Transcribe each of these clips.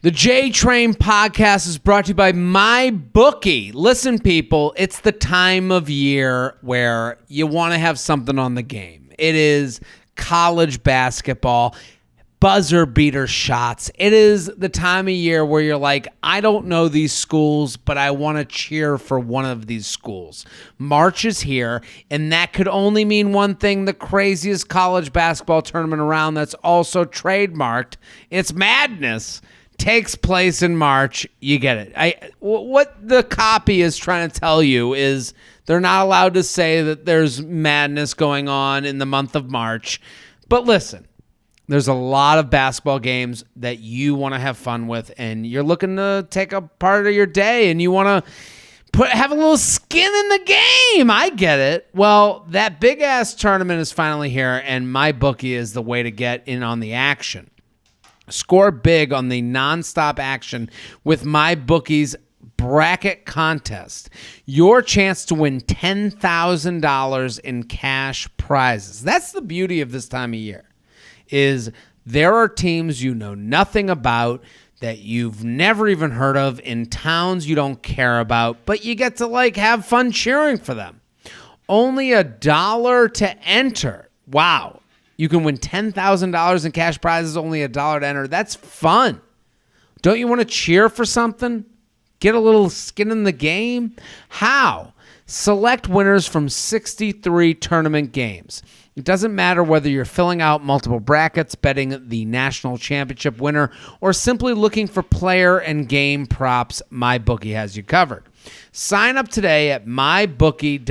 The J Train podcast is brought to you by MyBookie. Listen, people, it's the time of year where you want to have something on the game. It is college basketball, buzzer beater shots. It is the time of year where you're like, I don't know these schools, but I want to cheer for one of these schools. March is here, and that could only mean one thing: the craziest college basketball tournament around that's also trademarked. It's madness. Takes place in March. You get it. What the copy is trying to tell you is they're not allowed to say that there's madness going on in the month of March. But listen, there's a lot of basketball games that you want to have fun with, and you're looking to take a part of your day, and you want to have a little skin in the game. I get it. Well, that big-ass tournament is finally here, and MyBookie is the way to get in on the action. Score big on the nonstop action with MyBookie's bracket contest. Your chance to win $10,000 in cash prizes. That's the beauty of this time of year, is there are teams you know nothing about, that you've never even heard of, in towns you don't care about, but you get to have fun cheering for them. Only $1 to enter. Wow. You can win $10,000 in cash prizes, only $1 to enter. That's fun. Don't you want to cheer for something? Get a little skin in the game? How? Select winners from 63 tournament games. It doesn't matter whether you're filling out multiple brackets, betting the national championship winner, or simply looking for player and game props. MyBookie has you covered. Sign up today at mybookie.ag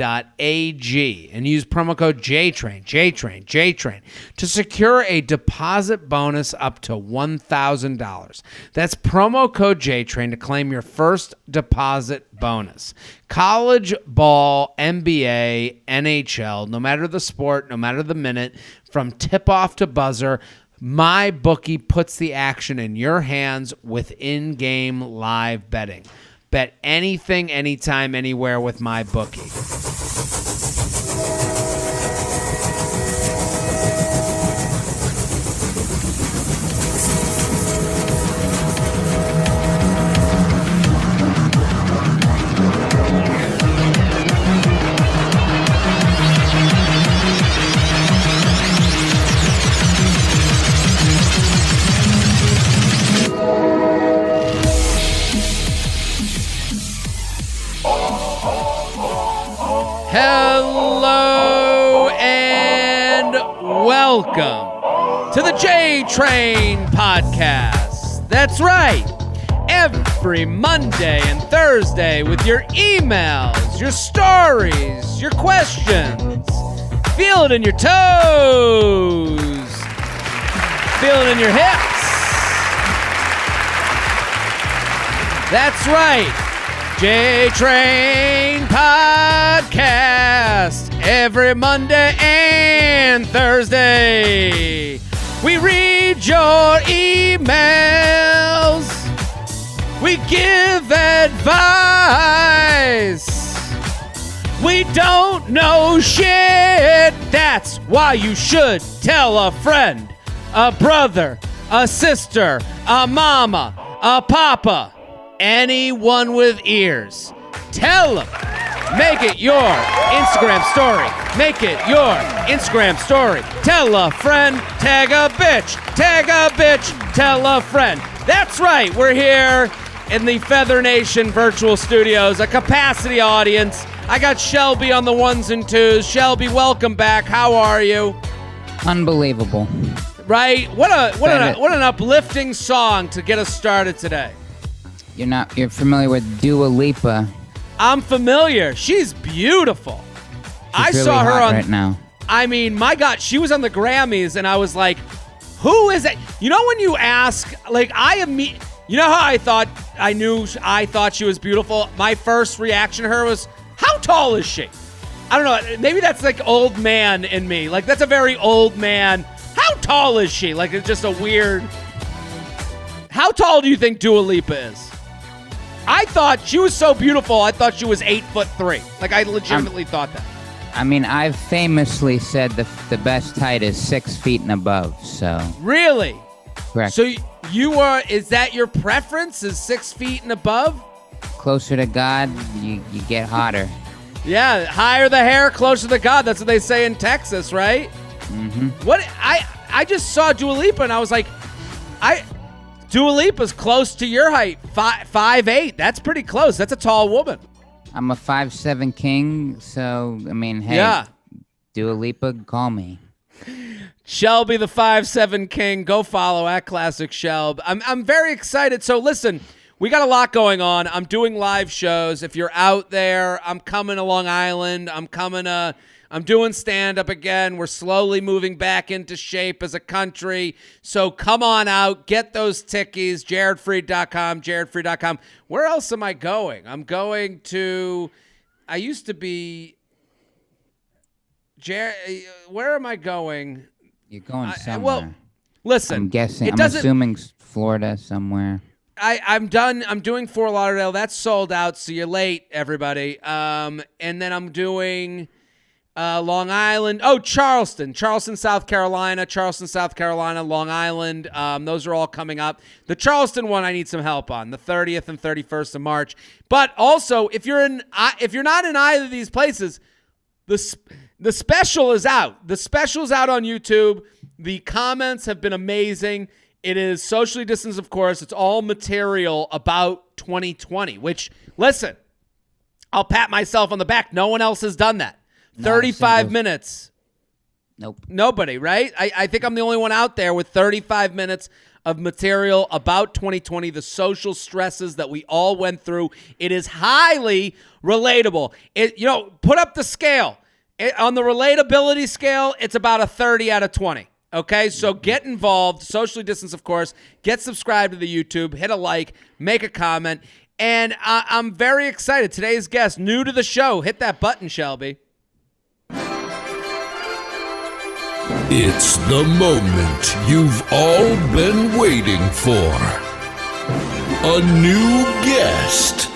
and use promo code JTRAIN to secure a deposit bonus up to $1,000. That's promo code JTRAIN to claim your first deposit bonus. College ball, NBA, NHL, no matter the sport, no matter the minute, from tip-off to buzzer, MyBookie puts the action in your hands with in-game live betting. Bet anything, anytime, anywhere with MyBookie. Hello and welcome to the J Train podcast. That's right. Every Monday and Thursday with your emails, your stories, your questions. Feel it in your toes. Feel it in your hips. That's right. J-Train Podcast every Monday and Thursday. We read your emails. We give advice. We don't know shit. That's why you should tell a friend, a brother, a sister, a mama, a papa. Anyone with ears. Tell them. Make it your Instagram story. Make it your Instagram story. Tell a friend. Tag a bitch. Tag a bitch. Tell a friend. That's right. We're here in the Feather Nation virtual studios, a capacity audience. I got Shelby on the ones and twos. Shelby, welcome back. How are you? Unbelievable. Right? What an uplifting song to get us started today. You're familiar with Dua Lipa? I'm familiar. She's beautiful. I really saw her on right now. I mean, my God, she was on the Grammys, and I was like, "Who is that?" You know, when you ask, you know how I thought she was beautiful. My first reaction to her was, "How tall is she?" I don't know. Maybe that's like old man in me. Like that's a very old man. How tall is she? Like it's just a weird. How tall do you think Dua Lipa is? I thought she was so beautiful, I thought she was 8'3". Like, I legitimately thought that. I mean, I've famously said the best height is 6 feet and above, so. Really? Correct. So Is that your preference? Is 6 feet and above? Closer to God, you get hotter. Yeah, higher the hair, closer to God. That's what they say in Texas, right? Mm-hmm. What I just saw Dua Lipa and I was like, Dua Lipa's close to your height, 5'8". That's pretty close. That's a tall woman. I'm a 5'7" king, so I mean, hey, yeah. Dua Lipa, call me. Shelby the 5'7" king. Go follow at Classic Shelb. I'm very excited. So listen, we got a lot going on. I'm doing live shows. If you're out there, I'm coming to Long Island. I'm doing stand-up again. We're slowly moving back into shape as a country. So come on out. Get those tickies. JaredFreid.com, JaredFreid.com. Where else am I going? I used to be... where am I going? You're going somewhere. Well, listen. I'm guessing. I'm assuming Florida somewhere. I'm done. I'm doing Fort Lauderdale. That's sold out, so you're late, everybody. And then I'm doing Long Island. Oh, Charleston, South Carolina, Long Island. Those are all coming up. The Charleston one I need some help on, the 30th and 31st of March. But also, if you're not in either of these places, the special is out. The special's out on YouTube. The comments have been amazing. It is socially distanced, of course. It's all material about 2020, which, listen, I'll pat myself on the back. No one else has done that. 35 minutes. Nope. Nobody, right? I think I'm the only one out there with 35 minutes of material about 2020, the social stresses that we all went through. It is highly relatable. Put up the scale. On the relatability scale, it's about a 30 out of 20. Okay, so get involved, socially distance, of course. Get subscribed to the YouTube, hit a like, make a comment, and I'm very excited. Today's guest, new to the show. Hit that button, Shelby. It's the moment you've all been waiting for. A new guest.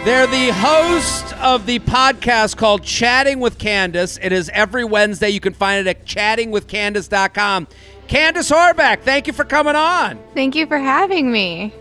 They're the host of the podcast called Chatting with Candace. It is every Wednesday. You can find it at chattingwithcandace.com. Candace Horback, thank you for coming on. Thank you for having me.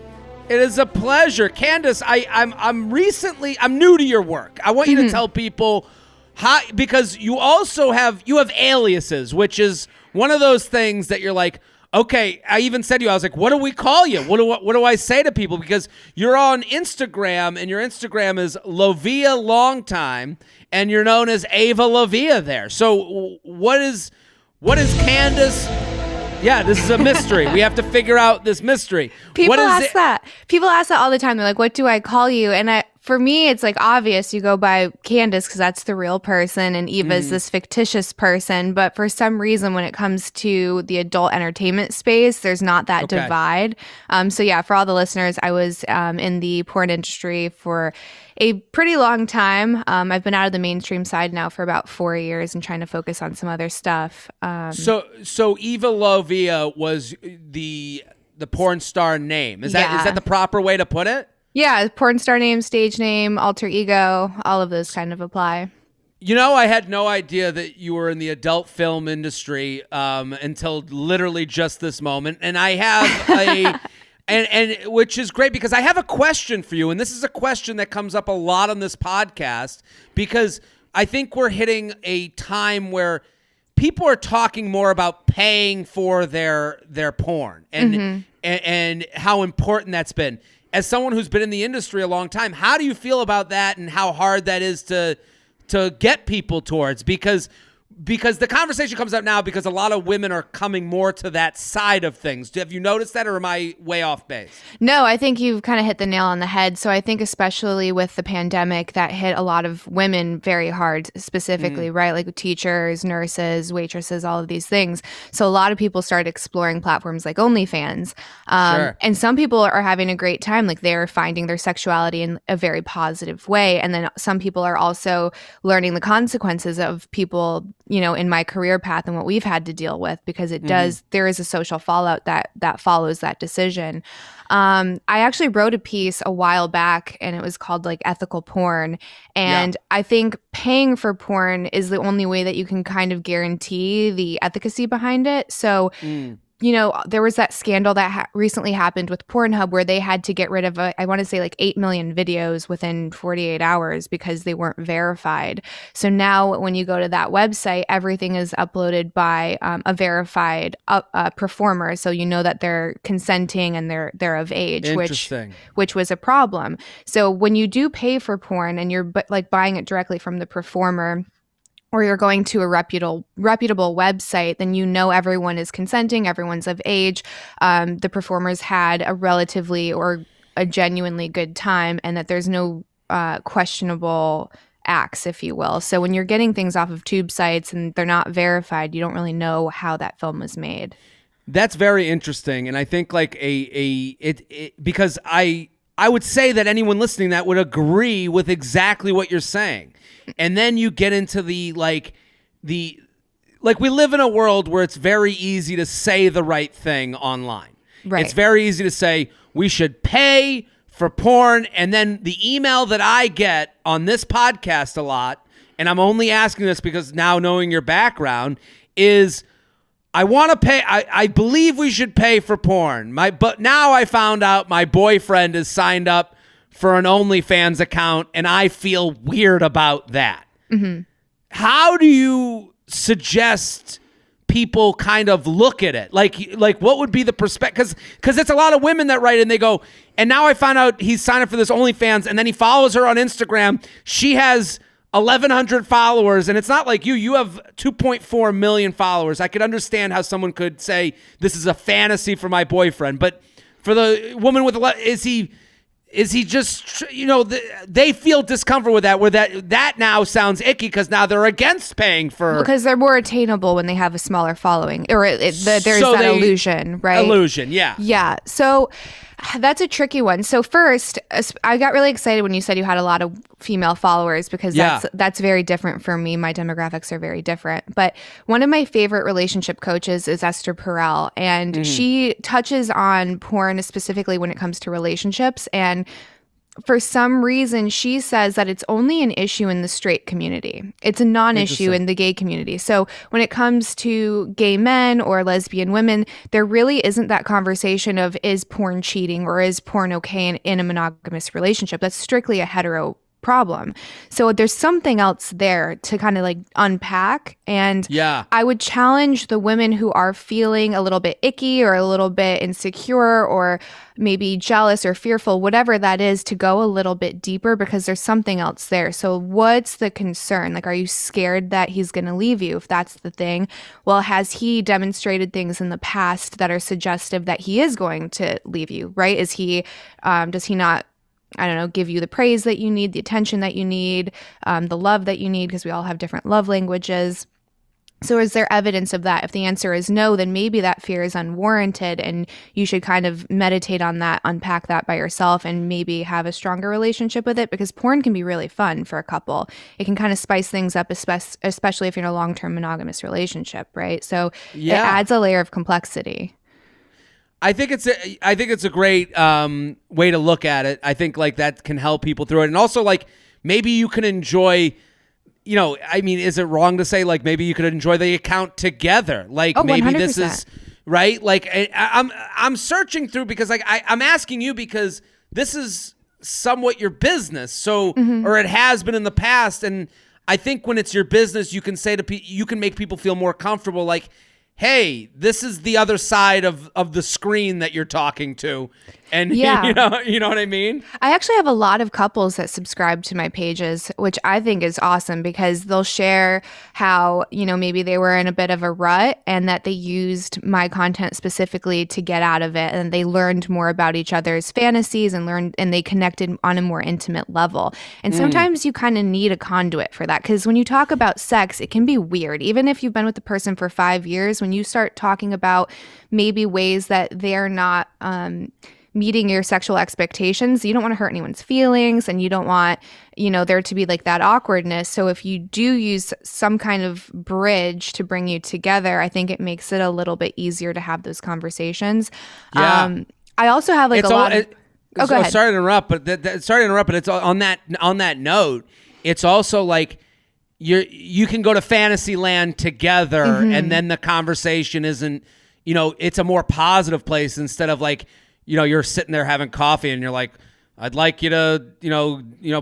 It is a pleasure. Candace, I'm new to your work. I want you to tell people how, because you have aliases, which is one of those things that you're like, okay, I even said to you, I was like, what do we call you? What do I say to people? Because you're on Instagram, and your Instagram is Lovia Longtime, and you're known as Ava Lovia there. So what is Candace? Yeah, this is a mystery. We have to figure out this mystery. People ask that. People ask that all the time. They're like, what do I call you? And for me, it's like obvious. You go by Candace because that's the real person, and Eva is this fictitious person. But for some reason, when it comes to the adult entertainment space, there's not that divide. So yeah, for all the listeners, I was in the porn industry for a pretty long time. I've been out of the mainstream side now for about 4 years and trying to focus on some other stuff. So Eva Lovia was the porn star name. Is that the proper way to put it? Yeah, porn star name, stage name, alter ego, all of those kind of apply. I had no idea that you were in the adult film industry until literally just this moment. And I have and which is great because I have a question for you. And this is a question that comes up a lot on this podcast because I think we're hitting a time where people are talking more about paying for their porn and how important that's been. As someone who's been in the industry a long time, how do you feel about that and how hard that is to get people towards? Because the conversation comes up now because a lot of women are coming more to that side of things. Have you noticed that, or am I way off base? No, I think you've kind of hit the nail on the head. So I think especially with the pandemic, that hit a lot of women very hard specifically, right? Like teachers, nurses, waitresses, all of these things. So a lot of people started exploring platforms like OnlyFans. Sure. And some people are having a great time. Like they're finding their sexuality in a very positive way. And then some people are also learning the consequences of people, in my career path and what we've had to deal with, because there is a social fallout that follows that decision. I actually wrote a piece a while back and it was called like ethical porn. And I think paying for porn is the only way that you can kind of guarantee the efficacy behind it. So there was that scandal that recently happened with Pornhub where they had to get rid of, I want to say like 8 million videos within 48 hours because they weren't verified. So now when you go to that website, everything is uploaded by a verified performer. So you know that they're consenting and they're of age, which was a problem. So when you do pay for porn and you're like buying it directly from the performer, or you're going to a reputable website, then you know everyone is consenting, everyone's of age, the performers had a relatively or a genuinely good time, and that there's no questionable acts, if you will. So when you're getting things off of tube sites and they're not verified, you don't really know how that film was made. That's very interesting, and I think like because I would say that anyone listening that would agree with exactly what you're saying. And then you get into we live in a world where it's very easy to say the right thing online. Right. It's very easy to say we should pay for porn. And then the email that I get on this podcast a lot, and I'm only asking this because now knowing your background, is I want to pay. I believe we should pay for porn. But now I found out my boyfriend is signed up for an OnlyFans account, and I feel weird about that. Mm-hmm. How do you suggest people kind of look at it? Like what would be the perspective? Because it's a lot of women that write and they go, and now I found out he's signed up for this OnlyFans, and then he follows her on Instagram. She has 1,100 followers, and it's not like you have 2.4 million followers. I could understand how someone could say this is a fantasy for my boyfriend, but for the woman with is he just, they feel discomfort with that, where that now sounds icky because now they're against paying for. Because they're more attainable when they have a smaller following, or there's that illusion, right? Illusion, yeah. Yeah. So that's a tricky one. So first, I got really excited when you said you had a lot of female followers, because that's very different for me. My demographics are very different. But one of my favorite relationship coaches is Esther Perel, and she touches on porn specifically when it comes to relationships. And for some reason, she says that it's only an issue in the straight community. It's a non-issue in the gay community. So when it comes to gay men or lesbian women, there really isn't that conversation of, is porn cheating or is porn okay in a monogamous relationship? That's strictly a hetero problem. So there's something else there to kind of like unpack. And I would challenge the women who are feeling a little bit icky or a little bit insecure or maybe jealous or fearful, whatever that is, to go a little bit deeper, because there's something else there. So what's the concern? Like, are you scared that he's going to leave you? If that's the thing, well, has he demonstrated things in the past that are suggestive that he is going to leave you, right? Does he not, I don't know, give you the praise that you need, the attention that you need, the love that you need, because we all have different love languages. So is there evidence of that? If the answer is no, then maybe that fear is unwarranted, and you should kind of meditate on that, unpack that by yourself, and maybe have a stronger relationship with it, because porn can be really fun for a couple. It can kind of spice things up, especially if you're in a long-term monogamous relationship, right? So it adds a layer of complexity. I think it's a great way to look at it. I think like that can help people through it. And also like maybe you can enjoy, I mean, is it wrong to say like maybe you could enjoy the account together? Like maybe 100%. This is right. Like I'm searching through, because like I'm asking you because this is somewhat your business. So, or it has been in the past. And I think when it's your business, you can say to people, you can make people feel more comfortable. Like, hey, this is the other side of the screen that you're talking to. And you know what I mean? I actually have a lot of couples that subscribe to my pages, which I think is awesome, because they'll share how, maybe they were in a bit of a rut and that they used my content specifically to get out of it, and they learned more about each other's fantasies and they connected on a more intimate level. And sometimes you kind of need a conduit for that, because when you talk about sex, it can be weird. Even if you've been with the person for 5 years, when you start talking about maybe ways that they're not meeting your sexual expectations, you don't want to hurt anyone's feelings, and you don't want, there to be like that awkwardness. So if you do use some kind of bridge to bring you together, I think it makes it a little bit easier to have those conversations. I also have like go ahead. Sorry to interrupt, but it's on that note, it's also like you can go to Fantasyland together, and then the conversation isn't, it's a more positive place instead of like, you're sitting there having coffee and you're like, I'd like you to,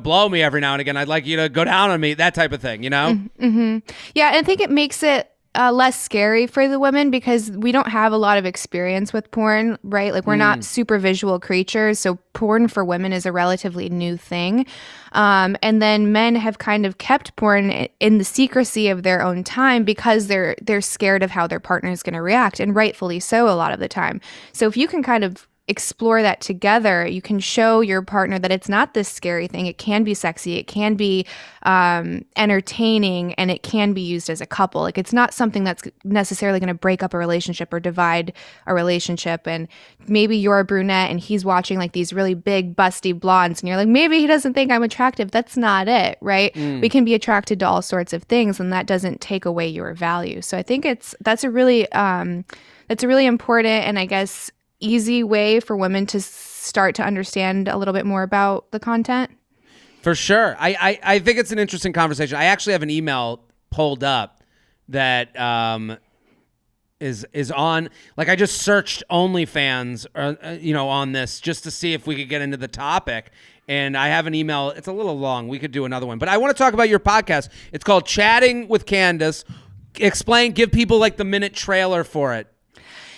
blow me every now and again. I'd like you to go down on me, that type of thing, Mm-hmm. Yeah, and I think it makes it less scary for the women because we don't have a lot of experience with porn, right? Like we're not super visual creatures, so porn for women is a relatively new thing. And then men have kind of kept porn in the secrecy of their own time because they're scared of how their partner is going to react, and rightfully so a lot of the time. So if you can kind of explore that together, you can show your partner that it's not this scary thing. It can be sexy, it can be entertaining, and it can be used as a couple. Like it's not something that's necessarily going to break up a relationship or divide a relationship. And maybe you're a brunette and he's watching like these really big busty blondes and you're like, maybe he doesn't think I'm attractive. That's not it, right? We can be attracted to all sorts of things, and that doesn't take away your value. So I think that's a really important and I guess easy way for women to start to understand a little bit more about the content. For sure. I think it's an interesting conversation. I actually have an email pulled up that is on, like I just searched OnlyFans on this just to see if we could get into the topic. And I have an email. It's a little long. We could do another one. But I want to talk about your podcast. It's called Chatting with Candace. Give people like the minute trailer for it.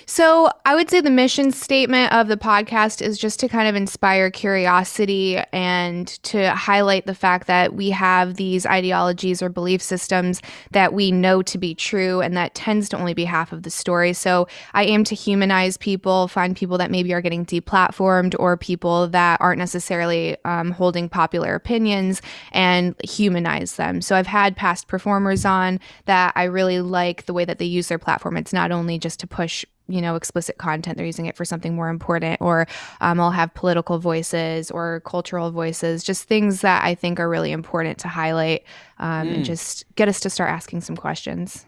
So I would say the mission statement of the podcast is just to kind of inspire curiosity and to highlight the fact that we have these ideologies or belief systems that we know to be true, and that tends to only be half of the story. So I aim to humanize people, find people that maybe are getting deplatformed or people that aren't necessarily holding popular opinions, and humanize them. So I've had past performers on that I really like the way that they use their platform. It's not only just to push explicit content. They're using it for something more important, or I'll have political voices or cultural voices, just things that I think are really important to highlight and just get us to start asking some questions.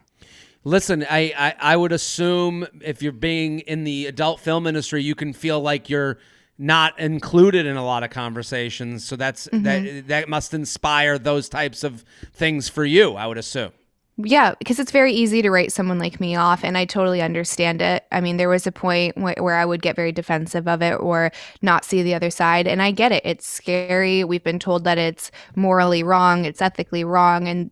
Listen, I would assume if you're being in the adult film industry, you can feel like you're not included in a lot of conversations. So that must inspire those types of things for you, I would assume. Yeah, because it's very easy to write someone like me off, and I totally understand it. I mean, there was a point where I would get very defensive of it or not see the other side, and I get it. It's scary. We've been told that it's morally wrong, it's ethically wrong, and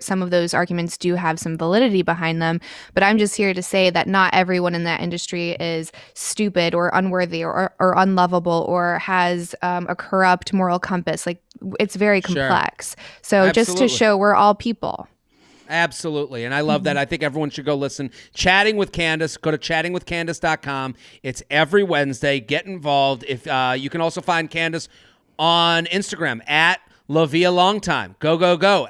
some of those arguments do have some validity behind them. But I'm just here to say that not everyone in that industry is stupid or unworthy or unlovable or has a corrupt moral compass. Like, it's very complex. Sure. So Absolutely. Just to show we're all people. Absolutely. And I love that. I think everyone should go listen. Chatting with Candace. Go to chattingwithcandace.com. It's every Wednesday. Get involved. If you can also find Candace on Instagram at Lavia Longtime. Go.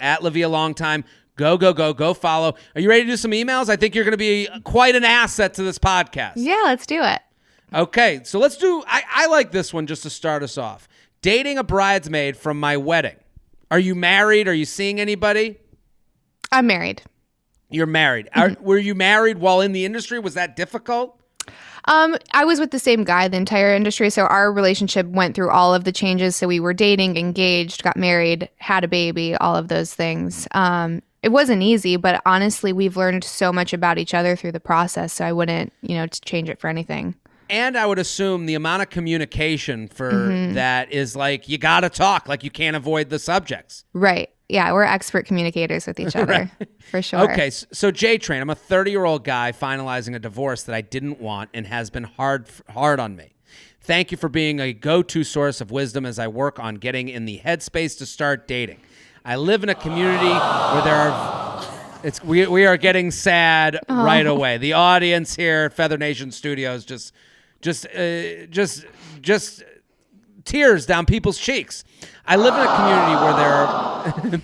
At Lavia Longtime. Go follow. Are you ready to do some emails? I think you're going to be quite an asset to this podcast. Yeah, let's do it. Okay. So let's do, I like this one just to start us off. Dating a bridesmaid from my wedding. Are you married? Are you seeing anybody? I'm married. You're married. Were you married while in the industry? Was that difficult? I was with the same guy the entire industry, so our relationship went through all of the changes. So we were dating, engaged, got married, had a baby, all of those things. It wasn't easy, but honestly, we've learned so much about each other through the process, so I wouldn't, change it for anything. And I would assume the amount of communication for that is like, you got to talk, like you can't avoid the subjects. Right. Yeah, we're expert communicators with each other, for sure. Okay, so J-Train, I'm a 30-year-old guy finalizing a divorce that I didn't want and has been hard on me. Thank you for being a go-to source of wisdom as I work on getting in the headspace to start dating. I live in a community where there are... we are getting sad right away. The audience here at Feather Nation Studios just tears down people's cheeks. I live in a community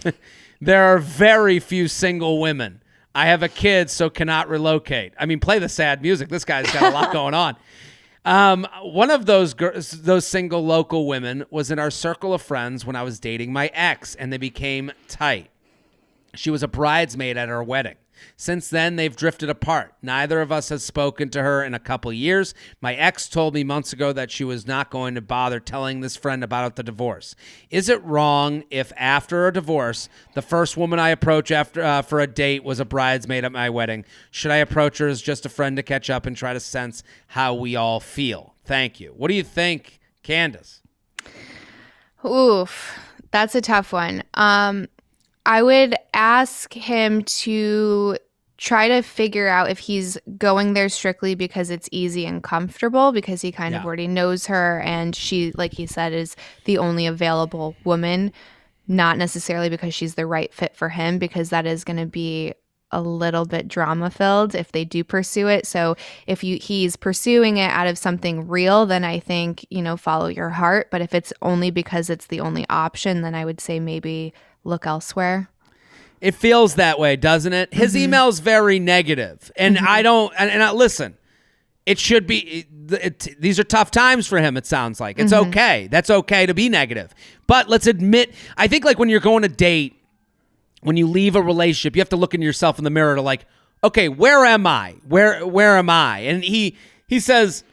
where there are very few single women. I have a kid, so cannot relocate. I mean, play the sad music. This guy's got a lot going on. One of those single local women was in our circle of friends when I was dating my ex, and they became tight. She was a bridesmaid at our wedding. Since then, they've drifted apart. Neither of us has spoken to her in a couple years. My ex told me months ago that she was not going to bother telling this friend about the divorce. Is it wrong if after a divorce, the first woman I approach after for a date was a bridesmaid at my wedding? Should I approach her as just a friend to catch up and try to sense how we all feel? Thank you. What do you think, Candace? Oof, that's a tough one. I would ask him to try to figure out if he's going there strictly because it's easy and comfortable, because he kind of already knows her and she, like he said, is the only available woman, not necessarily because she's the right fit for him, because that is going to be a little bit drama filled if they do pursue it. So if he's pursuing it out of something real, then I think, follow your heart. But if it's only because it's the only option, then I would say maybe look elsewhere. It feels that way, doesn't it? His email's very negative. And I don't, and listen, it should be, these are tough times for him, it sounds like. It's okay. That's okay to be negative. But let's admit, I think like when you're going to date, when you leave a relationship, you have to look in yourself in the mirror to like, okay, where am I? Where am I? And he says,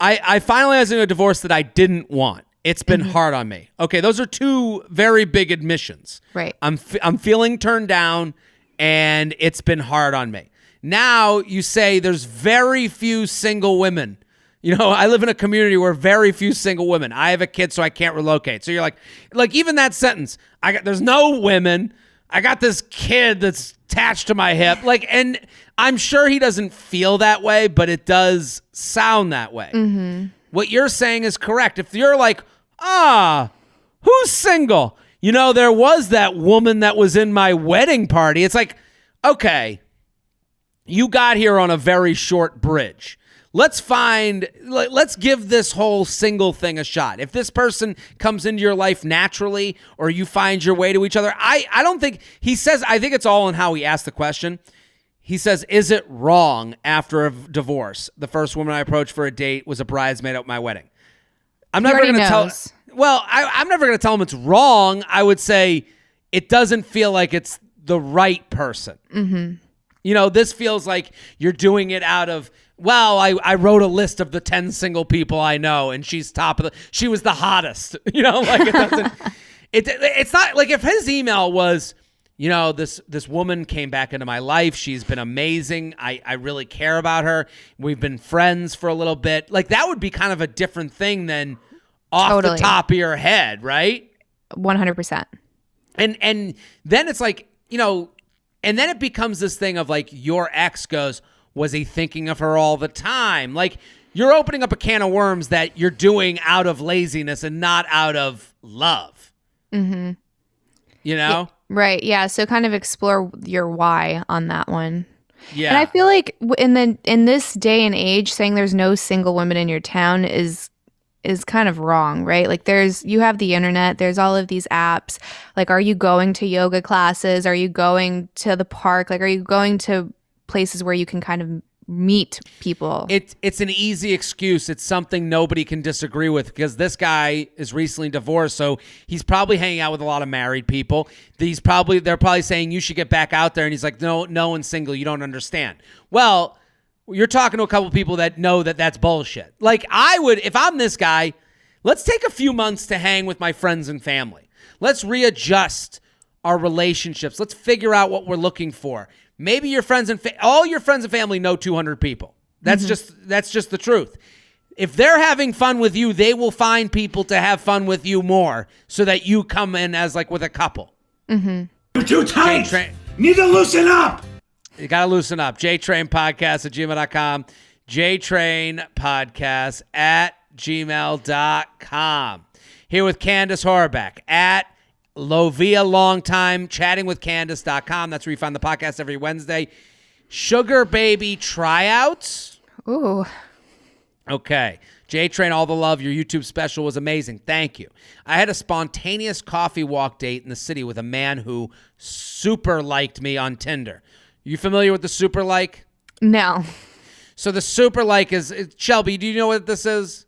I finalized a divorce that I didn't want. It's been hard on me. Okay, those are two very big admissions. Right. I'm feeling turned down, and it's been hard on me. Now you say there's very few single women. I live in a community where very few single women. I have a kid, so I can't relocate. So you're like even that sentence. There's no women. I got this kid that's attached to my hip. And I'm sure he doesn't feel that way, but it does sound that way. What you're saying is correct. If you're like, who's single? There was that woman that was in my wedding party. It's like, okay, you got here on a very short bridge. Let's give this whole single thing a shot. If this person comes into your life naturally or you find your way to each other, I don't think, he says, I think it's all in how he asked the question. He says, is it wrong after a divorce? The first woman I approached for a date was a bridesmaid at my wedding. I'm never going to tell. Well, I'm never going to tell him it's wrong. I would say it doesn't feel like it's the right person. This feels like you're doing it out of, well, I wrote a list of the 10 single people I know, and she's she was the hottest. It doesn't. It's not like if his email was, this woman came back into my life. She's been amazing. I really care about her. We've been friends for a little bit. Like that would be kind of a different thing than off the top of your head, right? 100%. And then it's like, and then it becomes this thing of like your ex goes, was he thinking of her all the time? Like you're opening up a can of worms that you're doing out of laziness and not out of love. Right. Yeah. So kind of explore your why on that one. Yeah. And I feel like in this day and age, saying there's no single women in your town is kind of wrong, right? Like you have the internet, there's all of these apps. Like, are you going to yoga classes? Are you going to the park? Like, are you going to places where you can kind of meet people? It's an easy excuse. It's something nobody can disagree with because this guy is recently divorced, so he's probably hanging out with a lot of married people. They're probably saying you should get back out there, and he's like, no one's single. You don't understand. Well, you're talking to a couple people that know that that's bullshit. Like I would, if I'm this guy, let's take a few months to hang with my friends and family. Let's readjust our relationships. Let's figure out what we're looking for. Maybe your friends and all your friends and family know 200 people. That's just the truth. If they're having fun with you, they will find people to have fun with you more so that you come in as like with a couple. You're too tight. Need to loosen up. You got to loosen up. JTrainPodcast@gmail.com. JTrainPodcast@gmail.com. Here with Candace Horvath at Lovia Longtime, chattingwithcandace.com. That's where you find the podcast every Wednesday. Sugar Baby Tryouts. Ooh. Okay. J-Train, all the love. Your YouTube special was amazing. Thank you. I had a spontaneous coffee walk date in the city with a man who super liked me on Tinder. You familiar with the super like? No. So the super like is Shelby, do you know what this is?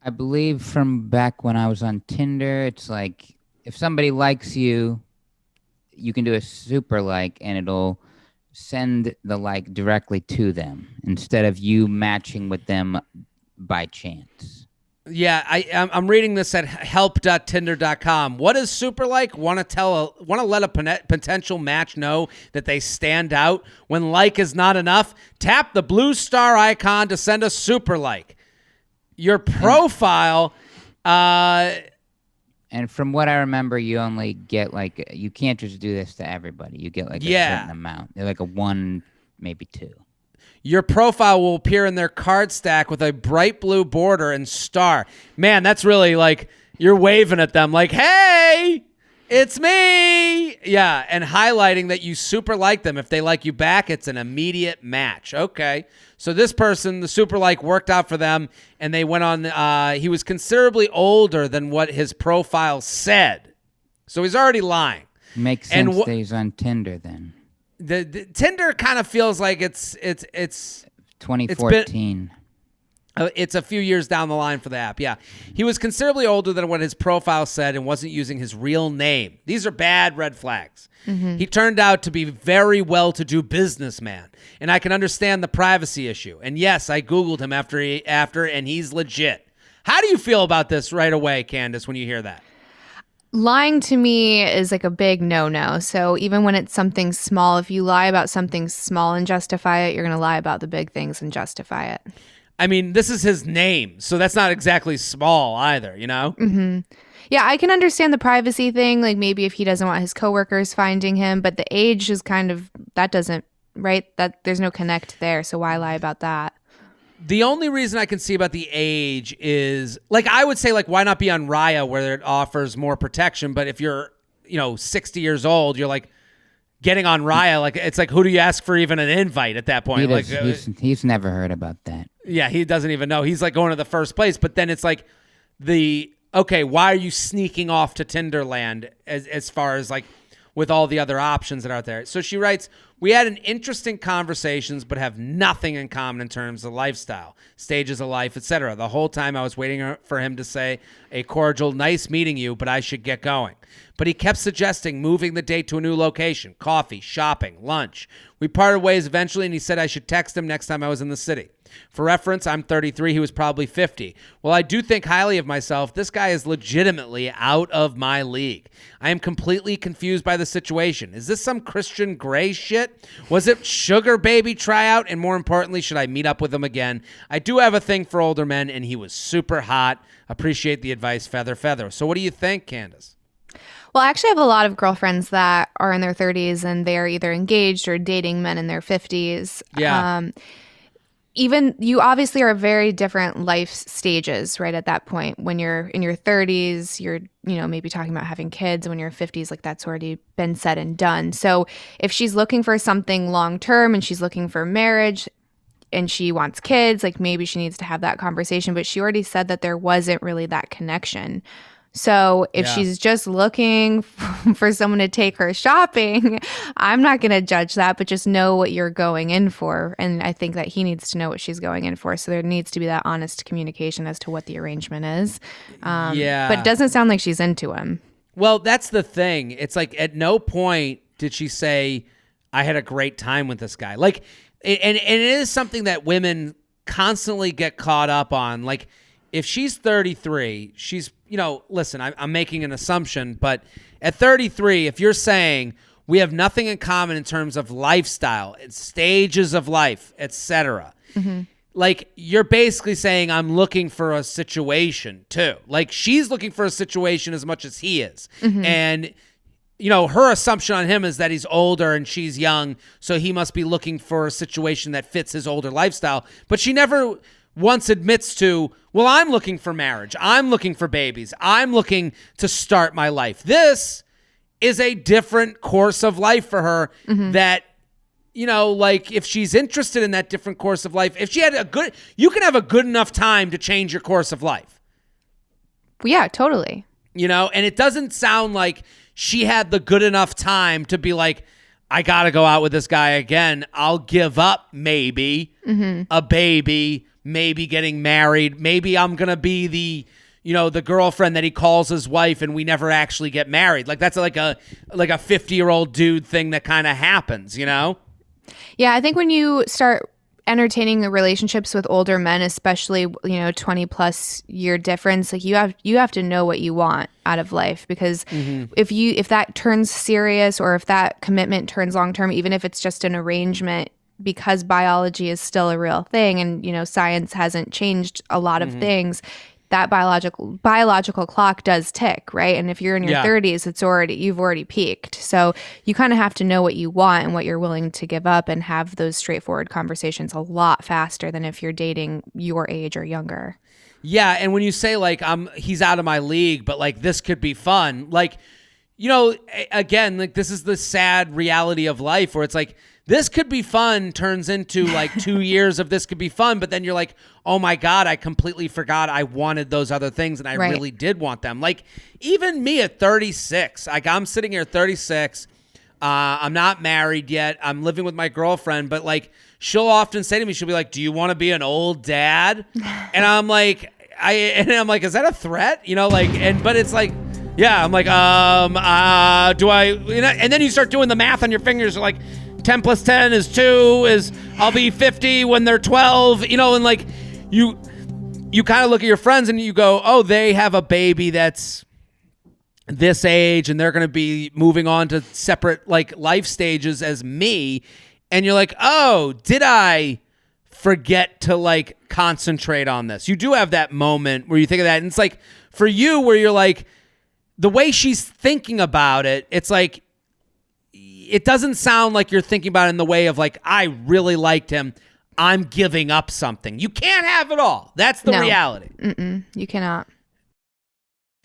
I believe from back when I was on Tinder, it's like if somebody likes you, you can do a super like, and it'll send the like directly to them instead of you matching with them by chance. Yeah, I'm reading this at help.tinder.com. What is super like? Want to let a potential match know that they stand out? When like is not enough, tap the blue star icon to send a super like. Your profile, and from what I remember, you only get like, you can't just do this to everybody. You get like a certain amount. They're like a 1, maybe 2. Your profile will appear in their card stack with a bright blue border and star. Man, that's really like you're waving at them like, hey, it's me. Yeah, and highlighting that you super like them. If they like you back, it's an immediate match. Okay. So this person, the super like, worked out for them, and they went on. He was considerably older than what his profile said. So he's already lying. Makes sense that he's on Tinder then. The Tinder kind of feels like it's 2014. It's a few years down the line for the app. Yeah. He was considerably older than what his profile said and wasn't using his real name. These are bad red flags. Mm-hmm. He turned out to be very well-to-do businessman, and I can understand the privacy issue. And yes, I Googled him after, and he's legit. How do you feel about this right away, Candace, when you hear that? Lying to me is like a big no-no. So even when it's something small, if you lie about something small and justify it, you're going to lie about the big things and justify it. I mean, this is his name, so that's not exactly small either, you know? Mm-hmm. Yeah, I can understand the privacy thing, like maybe if he doesn't want his coworkers finding him, but the age is kind of, that doesn't, right? That there's no connect there, so why lie about that? The only reason I can see about the age is, like, I would say, like, why not be on Raya where it offers more protection? But if you're, 60 years old, you're like getting on Raya. Like, it's like, who do you ask for even an invite at that point? He's never heard about that. Yeah, he doesn't even know. He's like going to the first place. But then it's like okay, why are you sneaking off to Tinderland as far as like with all the other options that are out there? So she writes, we had an interesting conversations, but have nothing in common in terms of lifestyle, stages of life, etc. The whole time I was waiting for him to say a cordial, nice meeting you, but I should get going. But he kept suggesting moving the date to a new location, coffee, shopping, lunch. We parted ways eventually, and he said I should text him next time I was in the city. For reference, I'm 33. He was probably 50. Well, I do think highly of myself. This guy is legitimately out of my league. I am completely confused by the situation. Is this some Christian Grey shit? Was it sugar baby tryout? And more importantly, should I meet up with him again? I do have a thing for older men, and he was super hot. Appreciate the advice, feather, feather. So what do you think, Candace? Well, I actually have a lot of girlfriends that are in their 30s and they're either engaged or dating men in their 50s. Yeah. Even you obviously are very different life stages, right? At that point, when you're in your 30s, you're, maybe talking about having kids. When you're 50s, like that's already been said and done. So if she's looking for something long term and she's looking for marriage and she wants kids, like maybe she needs to have that conversation. But she already said that there wasn't really that connection. So if she's just looking for someone to take her shopping, I'm not going to judge that, but just know what you're going in for. And I think that he needs to know what she's going in for. So there needs to be that honest communication as to what the arrangement is. But it doesn't sound like she's into him. Well, that's the thing. It's like at no point did she say, I had a great time with this guy. Like, and it is something that women constantly get caught up on. Like, if she's 33, she's, listen, I'm making an assumption, but at 33, if you're saying we have nothing in common in terms of lifestyle, stages of life, etc., like you're basically saying I'm looking for a situation too. Like she's looking for a situation as much as he is. And, her assumption on him is that he's older and she's young, so he must be looking for a situation that fits his older lifestyle. But she never once admits to, well, I'm looking for marriage. I'm looking for babies. I'm looking to start my life. This is a different course of life for her that, like if she's interested in that different course of life, if she had you can have a good enough time to change your course of life. Yeah, totally. And it doesn't sound like she had the good enough time to be like, I got to go out with this guy again. I'll give up maybe a baby, maybe getting married. Maybe I'm going to be the, the girlfriend that he calls his wife and we never actually get married. Like that's like a 50-year-old dude thing that kind of happens, Yeah, I think when you start entertaining the relationships with older men, especially 20 plus year difference, like you have to know what you want out of life, because if that turns serious, or if that commitment turns long term, even if it's just an arrangement, because biology is still a real thing, and science hasn't changed a lot of things, that biological clock does tick, right? And if you're in your 30s, you've already peaked. So you kind of have to know what you want and what you're willing to give up, and have those straightforward conversations a lot faster than if you're dating your age or younger. Yeah, and when you say like he's out of my league, but like this could be fun, like again, like this is the sad reality of life, where it's like this could be fun turns into like 2 years of this could be fun, but then you're like, oh my God, I completely forgot I wanted those other things, and I really did want them. Like even me at 36, like I'm sitting here 36, I'm not married yet, I'm living with my girlfriend, but like she'll often say to me, she'll be like, do you want to be an old dad? And I'm like, is that a threat? But it's like, yeah, I'm like, do I, and then you start doing the math on your fingers, like 10 plus 10 is 2, I'll be 50 when they're 12, and like you kind of look at your friends and you go, oh, they have a baby that's this age and they're going to be moving on to separate like life stages as me. And you're like, oh, did I forget to like concentrate on this? You do have that moment where you think of that. And it's like for you where you're like, the way she's thinking about it, it's like, it doesn't sound like you're thinking about it in the way of like, I really liked him, I'm giving up something. You can't have it all. That's the reality. You cannot.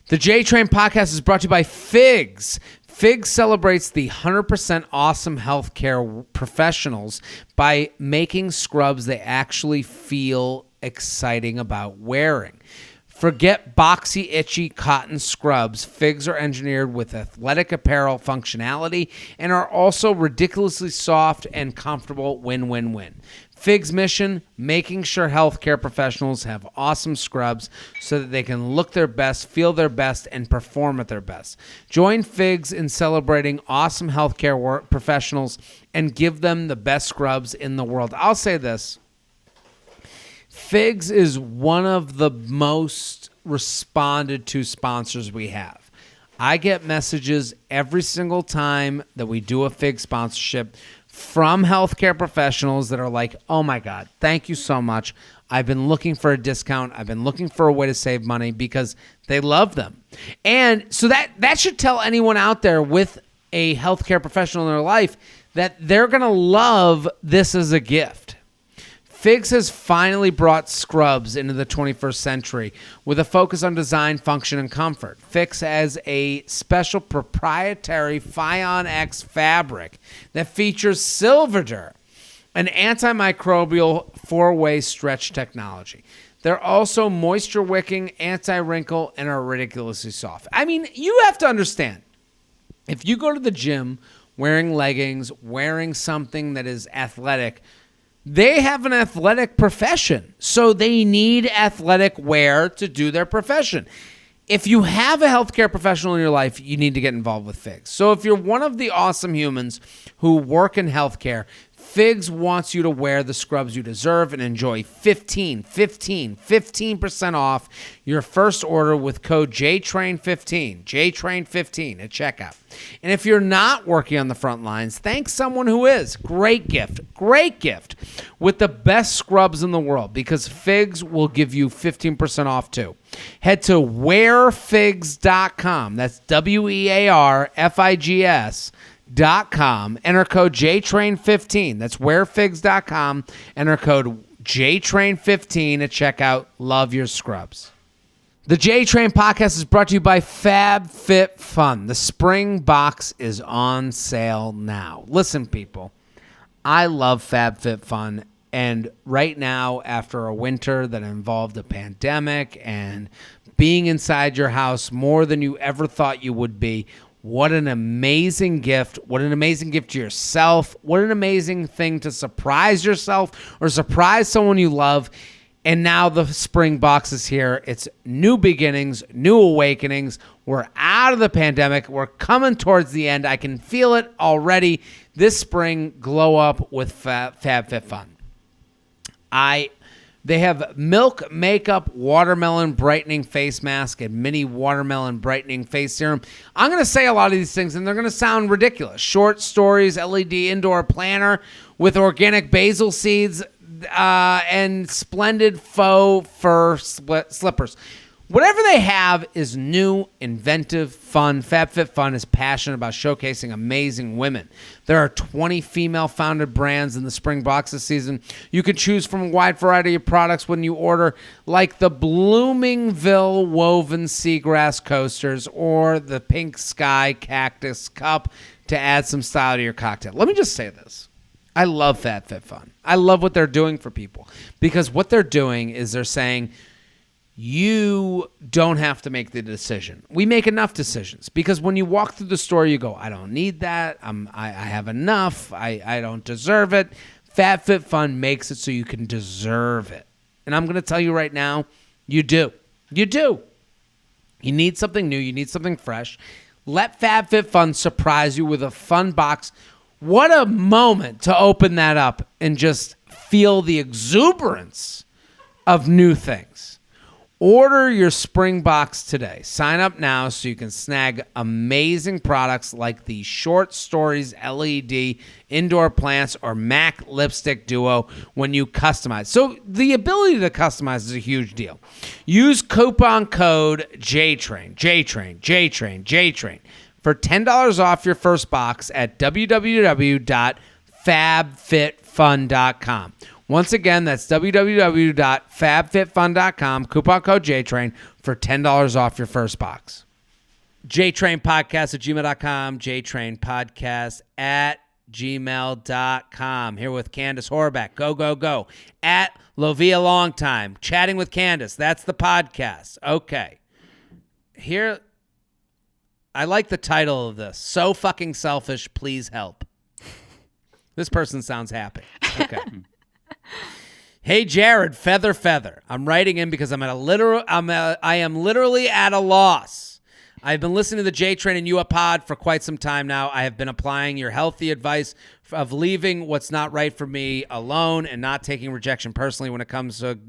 The J Train podcast is brought to you by Figs. Figs celebrates the 100% awesome healthcare professionals by making scrubs they actually feel exciting about wearing. Forget boxy, itchy cotton scrubs. Figs are engineered with athletic apparel functionality and are also ridiculously soft and comfortable. Win-win-win. Figs' mission, making sure healthcare professionals have awesome scrubs so that they can look their best, feel their best, and perform at their best. Join Figs in celebrating awesome healthcare professionals and give them the best scrubs in the world. I'll say this. Figs is one of the most responded to sponsors we have. I get messages every single time that we do a Fig sponsorship from healthcare professionals that are like, oh my God, thank you so much. I've been looking for a discount. I've been looking for a way to save money, because they love them. And so that should tell anyone out there with a healthcare professional in their life that they're going to love this as a gift. Figs has finally brought scrubs into the 21st century with a focus on design, function, and comfort. Figs has a special proprietary Fion X fabric that features Silverdur, an antimicrobial 4-way stretch technology. They're also moisture wicking, anti-wrinkle, and are ridiculously soft. I mean, you have to understand, if you go to the gym wearing leggings, wearing something that is athletic, they have an athletic profession, so they need athletic wear to do their profession. If you have a healthcare professional in your life, you need to get involved with Figs. So if you're one of the awesome humans who work in healthcare, Figs wants you to wear the scrubs you deserve and enjoy 15% off your first order with code JTRAIN15, JTRAIN15 at checkout. And if you're not working on the front lines, thank someone who is. Great gift with the best scrubs in the world, because Figs will give you 15% off too. Head to wearfigs.com. That's WEARFIGS.com. Enter code JTRAIN15. That's wearfigs.com. Enter code JTRAIN15 at checkout. Love your scrubs. The J Train podcast is brought to you by FabFitFun. The spring box is on sale now. Listen, people, I love FabFitFun. And right now, after a winter that involved a pandemic and being inside your house more than you ever thought you would be, what an amazing gift. What an amazing gift to yourself. What an amazing thing to surprise yourself or surprise someone you love. And now the spring box is here. It's new beginnings, new awakenings. We're out of the pandemic. We're coming towards the end. I can feel it already. This spring, glow up with FabFitFun. They have milk makeup watermelon brightening face mask and mini watermelon brightening face serum. I'm going to say a lot of these things, and they're going to sound ridiculous. Short stories, LED indoor planner with organic basil seeds, and splendid faux fur slippers. Whatever they have is new, inventive, fun. FabFitFun is passionate about showcasing amazing women. There are 20 female-founded brands in the spring box this season. You can choose from a wide variety of products when you order, like the Bloomingville woven seagrass coasters or the pink sky cactus cup to add some style to your cocktail. Let me just say this. I love FabFitFun. I love what they're doing for people, because what they're doing is they're saying, you don't have to make the decision. We make enough decisions, because when you walk through the store, you go, I don't need that. I have enough. I don't deserve it. FabFitFun makes it so you can deserve it. And I'm going to tell you right now, you do. You do. You need something new. You need something fresh. Let FabFitFun surprise you with a fun box. What a moment to open that up and just feel the exuberance of new things. Order your spring box today. Sign up now so you can snag amazing products like the Short Stories LED indoor plants or MAC lipstick duo when you customize. So the ability to customize is a huge deal. Use coupon code JTRAIN for $10 off your first box at www.fabfitfun.com. Once again, that's www.fabfitfun.com, coupon code JTRAIN for $10 off your first box. JTrainPodcast@gmail.com, JTrainPodcast@gmail.com. Here with Candace Horvath. Go, go, go. At Lovia Longtime. Chatting with Candace. That's the podcast. Okay. Here, I like the title of this. So fucking selfish, please help. This person sounds happy. Okay. Hey Jared, feather. I'm writing in because I am literally at a loss. I've been listening to the J Train and You Up Pod for quite some time now. I have been applying your healthy advice of leaving what's not right for me alone and not taking rejection personally when it comes to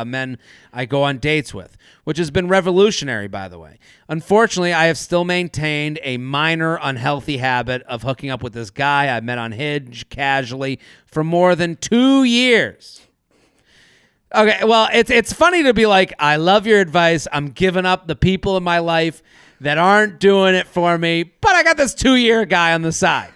men I go on dates with, which has been revolutionary, by the way. Unfortunately, I have still maintained a minor unhealthy habit of hooking up with this guy I met on Hinge casually for more than 2 years. Okay, well, it's funny to be like, I love your advice. I'm giving up the people in my life that aren't doing it for me, but I got this 2-year guy on the side.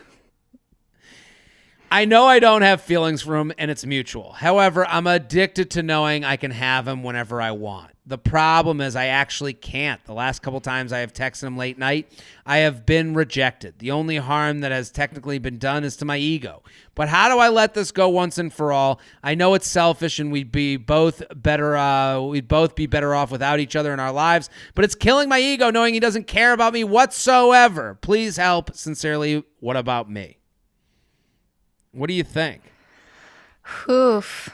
I know I don't have feelings for him, and it's mutual. However, I'm addicted to knowing I can have him whenever I want. The problem is I actually can't. The last couple times I have texted him late night, I have been rejected. The only harm that has technically been done is to my ego. But how do I let this go once and for all? I know it's selfish, and we'd both be better off without each other in our lives. But it's killing my ego knowing he doesn't care about me whatsoever. Please help. Sincerely, what about me? What do you think? Oof.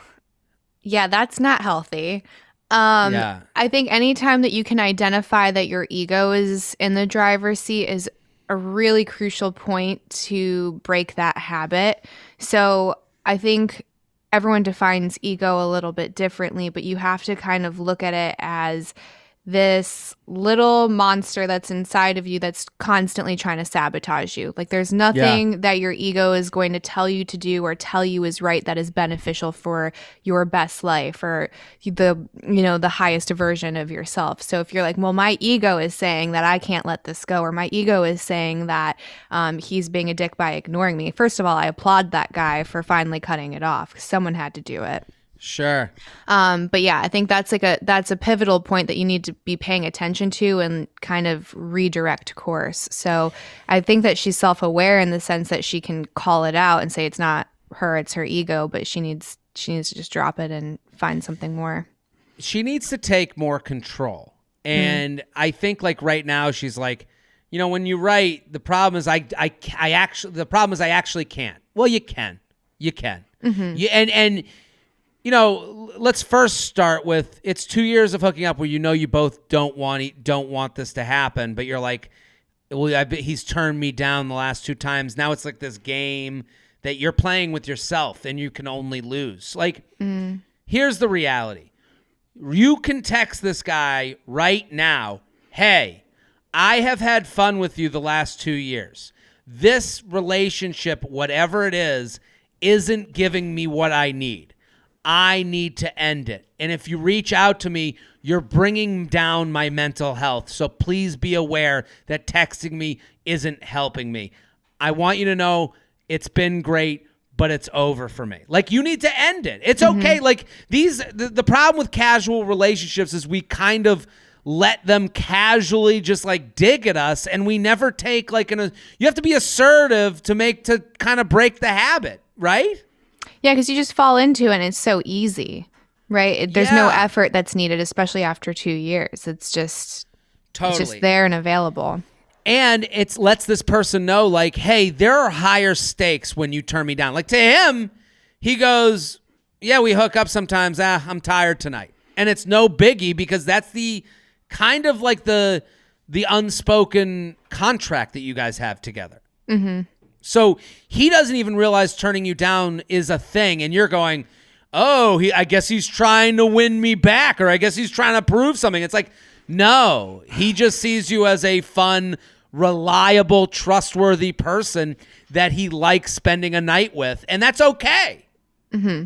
Yeah, that's not healthy. I think anytime that you can identify that your ego is in the driver's seat is a really crucial point to break that habit. So I think everyone defines ego a little bit differently, but you have to kind of look at it as this little monster that's inside of you that's constantly trying to sabotage you. Like there's nothing that your ego is going to tell you to do or tell you is right that is beneficial for your best life or the highest version of yourself. So if you're like, well, my ego is saying that I can't let this go, or my ego is saying that he's being a dick by ignoring me. First of all, I applaud that guy for finally cutting it off. Someone had to do it. Sure. But yeah, I think that's a pivotal point that you need to be paying attention to and kind of redirect course. So I think that she's self-aware in the sense that she can call it out and say it's not her, it's her ego, but she needs to just drop it and find something more. She needs to take more control. And I think like right now she's like, when you write, the problem is I actually can't. Well, you can. Mm-hmm. let's first start with it's 2 years of hooking up where you both don't want this to happen, but you're like, well, I bet he's turned me down the last 2 times. Now it's like this game that you're playing with yourself and you can only lose. Like, here's the reality. You can text this guy right now, hey, I have had fun with you the last 2 years. This relationship, whatever it is, isn't giving me what I need. I need to end it. And if you reach out to me, you're bringing down my mental health. So please be aware that texting me isn't helping me. I want you to know it's been great, but it's over for me. Like, you need to end it. It's okay. Like, the problem with casual relationships is we kind of let them casually just like dig at us, and we never take like you have to be assertive to kind of break the habit, right? Yeah, because you just fall into it and it's so easy, right? There's no effort that's needed, especially after 2 years. It's just there and available. And it lets this person know, like, hey, there are higher stakes when you turn me down. Like, to him, he goes, yeah, we hook up sometimes. I'm tired tonight. And it's no biggie because that's the kind of like the unspoken contract that you guys have together. Mm-hmm. So he doesn't even realize turning you down is a thing. And you're going, oh, I guess he's trying to win me back, or I guess he's trying to prove something. It's like, no, he just sees you as a fun, reliable, trustworthy person that he likes spending a night with. And that's okay. Mm-hmm.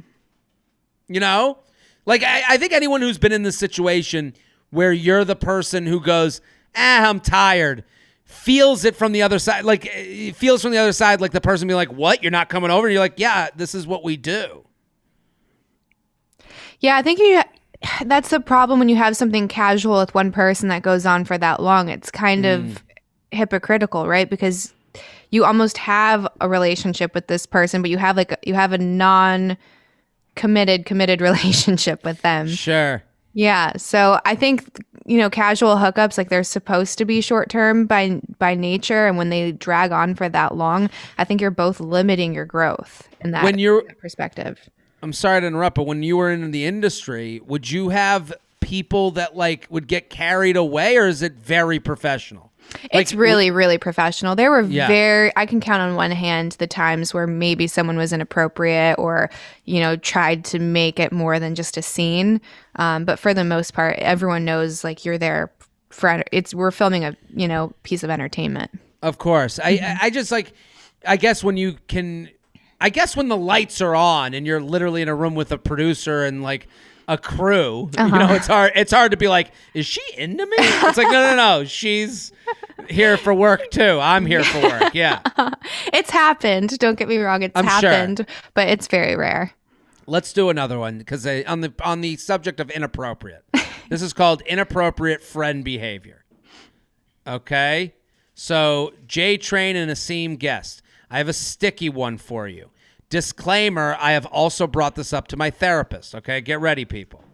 Like, I think anyone who's been in this situation where you're the person who goes, I'm tired, feels it from the other side. Like, it feels from the other side, like the person be like, what? You're not coming over? And you're like, yeah, this is what we do. Yeah, I think that's the problem when you have something casual with one person that goes on for that long. It's kind of hypocritical, right? Because you almost have a relationship with this person, but you have a committed relationship with them. Sure. Yeah. So I think, casual hookups, like, they're supposed to be short term by nature. And when they drag on for that long, I think you're both limiting your growth in that perspective. I'm sorry to interrupt, but when you were in the industry, would you have people that like would get carried away, or is it very professional? It's really, really professional. There were I can count on one hand the times where maybe someone was inappropriate or, tried to make it more than just a scene. But for the most part, everyone knows, like, you're there for, we're filming a, piece of entertainment. Of course. I just like, I guess when the lights are on and you're literally in a room with a producer and like a crew, it's hard to be like, is she into me? It's like, no, she's here for work too. I'm here for work. Yeah. It's happened. Don't get me wrong. It's happened, sure. But it's very rare. Let's do another one because on the subject of inappropriate, this is called inappropriate friend behavior. Okay. So J-Train and Asim guest, I have a sticky one for you. Disclaimer, I have also brought this up to my therapist, okay? Get ready, people.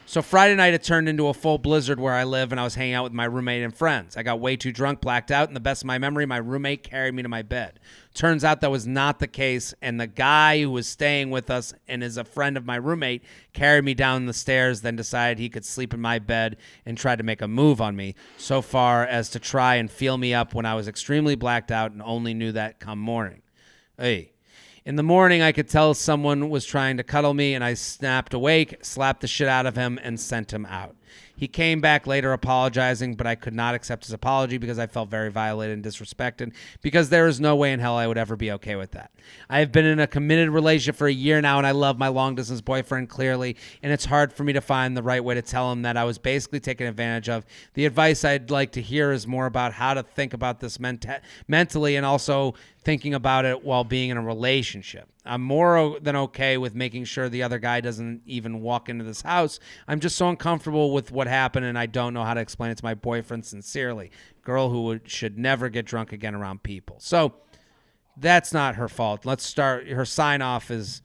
So Friday night, it turned into a full blizzard where I live, and I was hanging out with my roommate and friends. I got way too drunk, blacked out, and the best of my memory, my roommate carried me to my bed. Turns out that was not the case, and the guy who was staying with us and is a friend of my roommate carried me down the stairs, then decided he could sleep in my bed and tried to make a move on me, so far as to try and feel me up when I was extremely blacked out and only knew that come morning. Hey. In the morning, I could tell someone was trying to cuddle me, and I snapped awake, slapped the shit out of him, and sent him out. He came back later apologizing, but I could not accept his apology because I felt very violated and disrespected, because there is no way in hell I would ever be okay with that. I have been in a committed relationship for a year now, and I love my long-distance boyfriend clearly, and it's hard for me to find the right way to tell him that I was basically taken advantage of. The advice I'd like to hear is more about how to think about this mentally and also thinking about it while being in a relationship. I'm more than okay with making sure the other guy doesn't even walk into this house. I'm just so uncomfortable with what happened, and I don't know how to explain it to my boyfriend sincerely. Girl who should never get drunk again around people. So that's not her fault. Let's start. Her sign off is,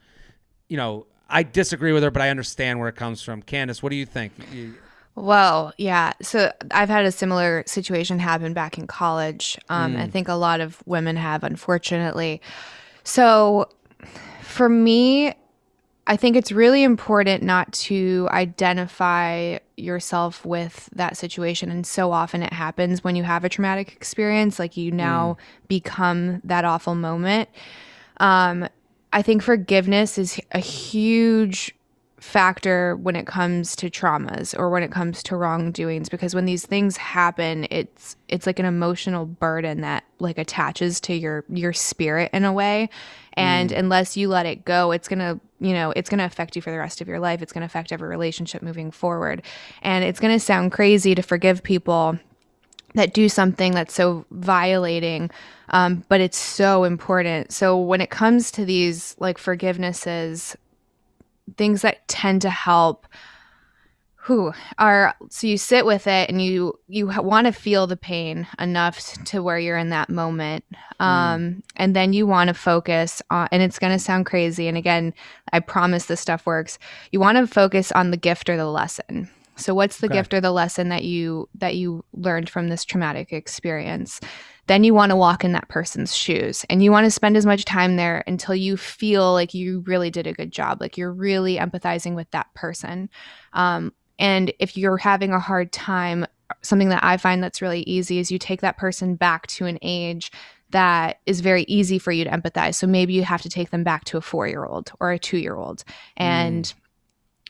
I disagree with her, but I understand where it comes from. Candace, what do you think? Well, yeah. So I've had a similar situation happen back in college. I think a lot of women have, unfortunately. So for me, I think it's really important not to identify yourself with that situation. And so often it happens when you have a traumatic experience, like you now become that awful moment. I think forgiveness is a huge factor when it comes to traumas or when it comes to wrongdoings, because when these things happen, it's like an emotional burden that like attaches to your spirit in a way. And unless you let it go, it's going to affect you for the rest of your life. It's going to affect every relationship moving forward. And it's going to sound crazy to forgive people that do something that's so violating, but it's so important. So when it comes to these like forgivenesses, things that tend to help are, so you sit with it and you want to feel the pain enough to where you're in that moment. And then you want to focus on, and it's going to sound crazy, and again, I promise this stuff works. You want to focus on the gift or the lesson. So what's the gift or the lesson that you learned from this traumatic experience? Then you want to walk in that person's shoes, and you want to spend as much time there until you feel like you really did a good job, like you're really empathizing with that person. And if you're having a hard time, something that I find that's really easy is you take that person back to an age that is very easy for you to empathize. So maybe you have to take them back to a 4-year-old or a 2-year-old and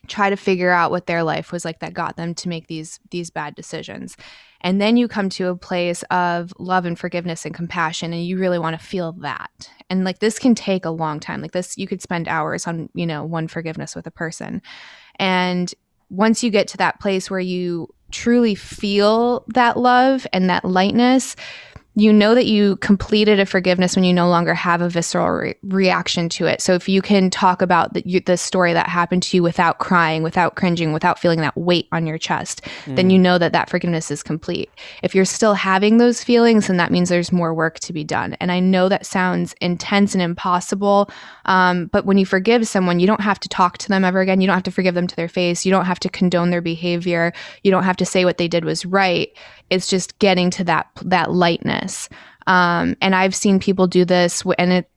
try to figure out what their life was like that got them to make these bad decisions. And then you come to a place of love and forgiveness and compassion, and you really want to feel that. And like this can take a long time. Like this, you could spend hours on, one forgiveness with a person. And once you get to that place where you truly feel that love and that lightness, you know that you completed a forgiveness when you no longer have a visceral reaction to it. So if you can talk about the story that happened to you without crying, without cringing, without feeling that weight on your chest, then you know that forgiveness is complete. If you're still having those feelings, then that means there's more work to be done. And I know that sounds intense and impossible, but when you forgive someone, you don't have to talk to them ever again. You don't have to forgive them to their face. You don't have to condone their behavior. You don't have to say what they did was right. It's just getting to that lightness. And I've seen people do this, and it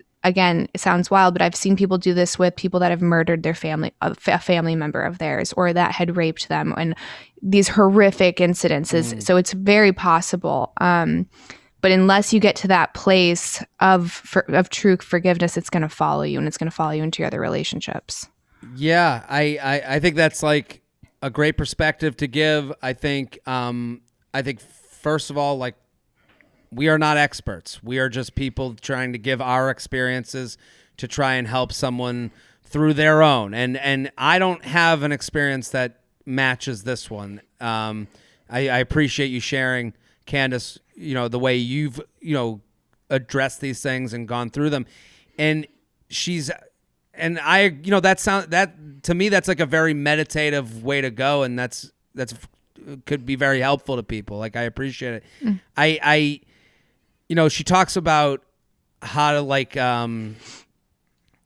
sounds wild, but I've seen people do this with people that have murdered their family, a family member of theirs, or that had raped them, and these horrific incidences. So it's very possible. But unless you get to that place of true forgiveness, it's going to follow you, and it's going to follow you into your other relationships. Yeah, I think that's like a great perspective to give. I think first of all, like, we are not experts. We are just people trying to give our experiences to try and help someone through their own. And I don't have an experience that matches this one. I appreciate you sharing, Candace, the way you've, addressed these things and gone through them. And that to me, that's like a very meditative way to go. And that's could be very helpful to people. Like, I appreciate it. She talks about how to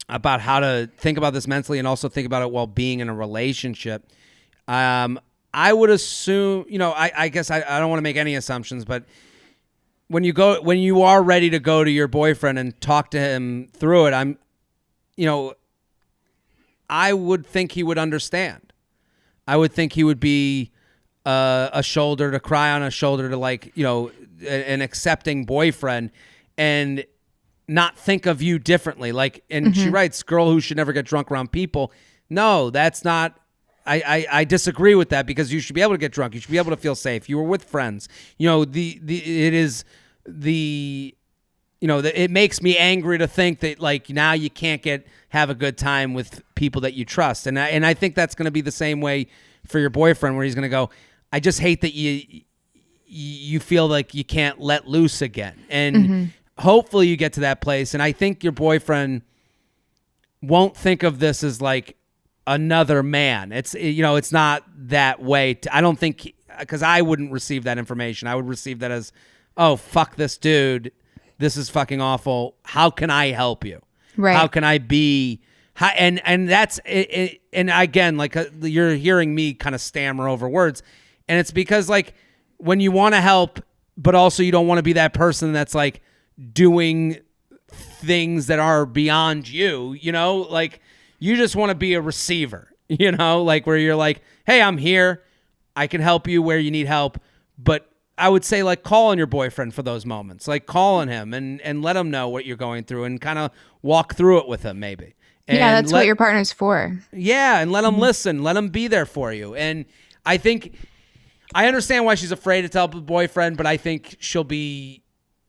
about how to think about this mentally and also think about it while being in a relationship. I would assume, I guess I don't want to make any assumptions, but when you are ready to go to your boyfriend and talk to him through it, I would think he would understand. I would think he would be a shoulder to cry on, a shoulder to an accepting boyfriend, and not think of you differently. And she writes, girl who should never get drunk around people. No, that's not. I disagree with that, because you should be able to get drunk. You should be able to feel safe. You were with friends. It makes me angry to think that now you can't have a good time with people that you trust. And I think that's going to be the same way for your boyfriend, where he's going to go, I just hate that you feel like you can't let loose again. And hopefully you get to that place. And I think your boyfriend won't think of this as like another man. It's not that way. I don't think, because I wouldn't receive that information. I would receive that as, oh, fuck this dude. This is fucking awful. How can I help you? Right. How can I be? And that's it. And again, you're hearing me kind of stammer over words. And it's because when you want to help, but also you don't want to be that person that's doing things that are beyond you, You just want to be a receiver, like where you're like, hey, I'm here. I can help you where you need help. But I would say like call on your boyfriend for those moments. Like call on him and let him know what you're going through and kind of walk through it with him maybe. And that's what your partner's for. Yeah, and let him listen. Let him be there for you. And I think I understand why she's afraid to tell the boyfriend, but I think she'll be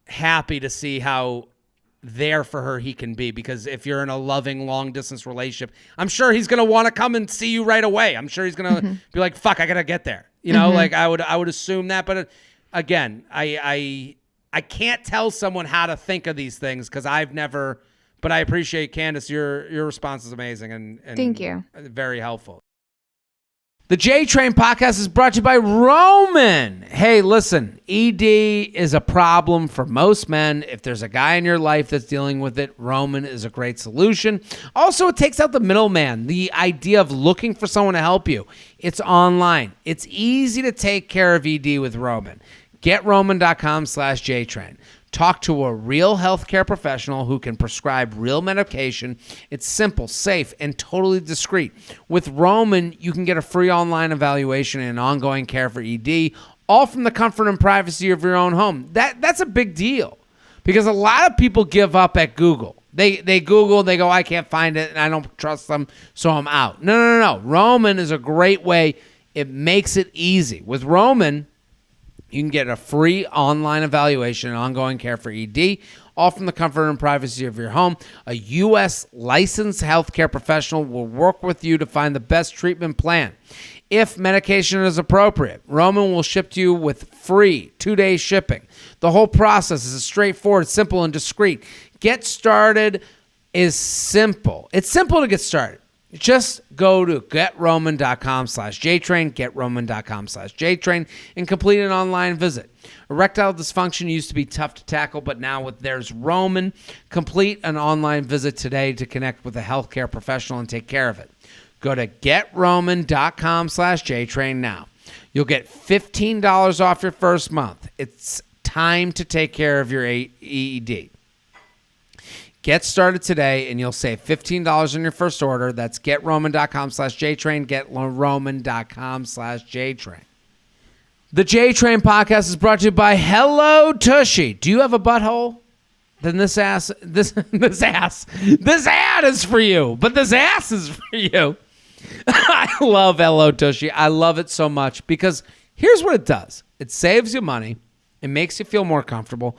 happy to see how there for her he can be, because if you're in a loving long distance relationship, I'm sure he's going to want to come and see you right away. I'm sure he's going to be like, fuck, I got to get there. Like I would assume that. But again, I can't tell someone how to think of these things because I've never, but I appreciate Candace. Your response is amazing and Thank you. Very helpful. The J Train podcast is brought to you by Roman. Hey, listen, ED is a problem for most men. If there's a guy in your life that's dealing with it, Roman is a great solution. Also, it takes out the middleman, the idea of looking for someone to help you. It's online. It's easy to take care of ED with Roman. GetRoman.com/JTrain. Talk to a real healthcare professional who can prescribe real medication. It's simple, safe, and totally discreet. With Roman, you can get a free online evaluation and ongoing care for ED, all from the comfort and privacy of your own home. That's a big deal because a lot of people give up at Google. They Google, they go, I can't find it, and I don't trust them, so I'm out. No. Roman is a great way. It makes it easy. With Roman, you can get a free online evaluation and ongoing care for ED, all from the comfort and privacy of your home. A U.S. licensed healthcare professional will work with you to find the best treatment plan. If medication is appropriate, Roman will ship to you with free 2-day shipping. The whole process is straightforward, simple, and discreet. Get started is simple. It's simple to get started. Just go to GetRoman.com/JTrain, GetRoman.com/JTrain, and complete an online visit. Erectile dysfunction used to be tough to tackle, but now there's Roman. Complete an online visit today to connect with a healthcare professional and take care of it. Go to GetRoman.com/JTrain now. You'll get $15 off your first month. It's time to take care of your ED. Get started today, and you'll save $15 on your first order. That's GetRoman.com/JTrain, GetRoman.com/JTrain. The J-Train podcast is brought to you by Hello Tushy. Do you have a butthole? Then this ad is for you, but this ass is for you. I love Hello Tushy. I love it so much because here's what it does. It saves you money. It makes you feel more comfortable.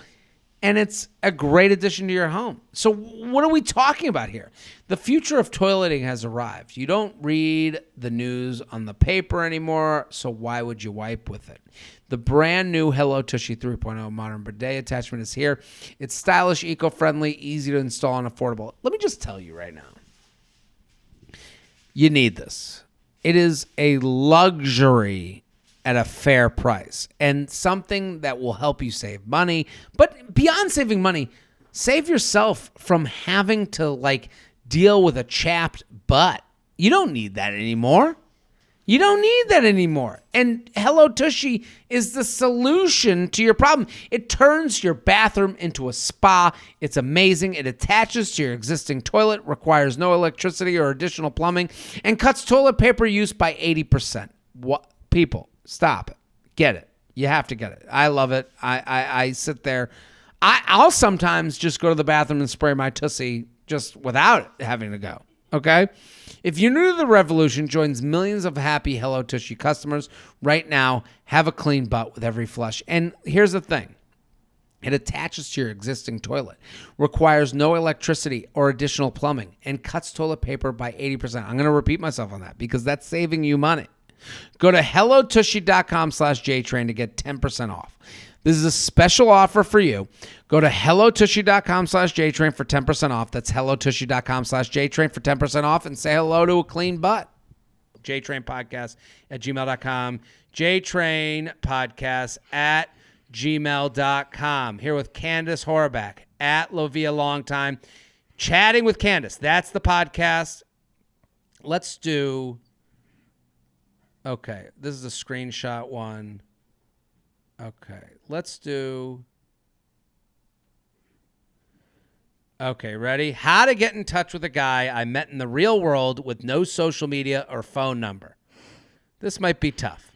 And it's a great addition to your home. So what are we talking about here? The future of toileting has arrived. You don't read the news on the paper anymore, so why would you wipe with it? The brand new Hello Tushy 3.0 modern bidet attachment is here. It's stylish, eco-friendly, easy to install, and affordable. Let me just tell you right now. You need this. It is a luxury at a fair price and something that will help you save money. But beyond saving money, save yourself from having to deal with a chapped butt. You don't need that anymore. And Hello Tushy is the solution to your problem. It turns your bathroom into a spa. It's amazing. It attaches to your existing toilet, requires no electricity or additional plumbing, and cuts toilet paper use by 80%. What people? Stop it. Get it. You have to get it. I love it. I sit there. I'll sometimes just go to the bathroom and spray my tussie just without having to go. Okay? If you're new to the revolution, joins millions of happy Hello Tushy customers right now. Have a clean butt with every flush. And here's the thing. It attaches to your existing toilet, requires no electricity or additional plumbing, and cuts toilet paper by 80%. I'm going to repeat myself on that because that's saving you money. Go to HelloTushy.com/JTrain to get 10% off. This is a special offer for you. Go to HelloTushy.com/JTrain for 10% off. That's HelloTushy.com/JTrain for 10% off and say hello to a clean butt. JTrainPodcast@gmail.com. JTrainPodcast@gmail.com. Here with Candace Horvath at Lovia Longtime. Chatting with Candace. That's the podcast. Let's do... Okay, this is a screenshot one. Okay, let's do... Okay, ready? How to get in touch with a guy I met in the real world with no social media or phone number. This might be tough.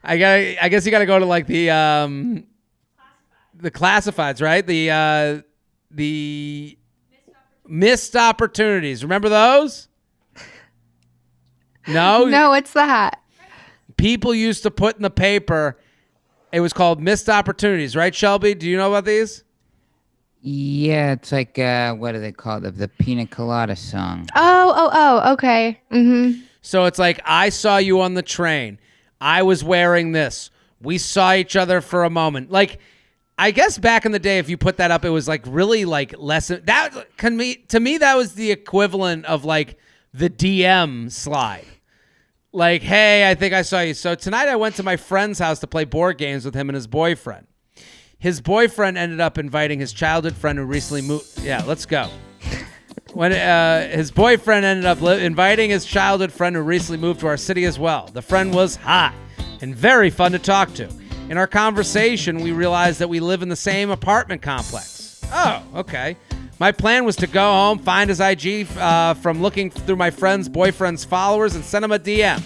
I guess you gotta go to like the classifieds, right? The missed opportunities. Remember those? No? No, what's that? People used to put in the paper, it was called missed opportunities, right, Shelby? Do you know about these? Yeah, it's like what do they call it? The Pina Colada song. Oh, okay. Mm-hmm. So it's like, I saw you on the train. I was wearing this. We saw each other for a moment. Like, I guess back in the day, if you put that up, it was like really like less. To me, that was the equivalent of like the DM slide. Like, hey, I think I saw you. So tonight I went to my friend's house to play board games with him and his boyfriend. His boyfriend ended up inviting his childhood friend who recently moved. Yeah, let's go. When his boyfriend ended up inviting his childhood friend who recently moved to our city as well. The friend was hot and very fun to talk to. In our conversation, we realized that we live in the same apartment complex. Oh, okay. My plan was to go home, find his IG from looking through my friend's boyfriend's followers and send him a DM.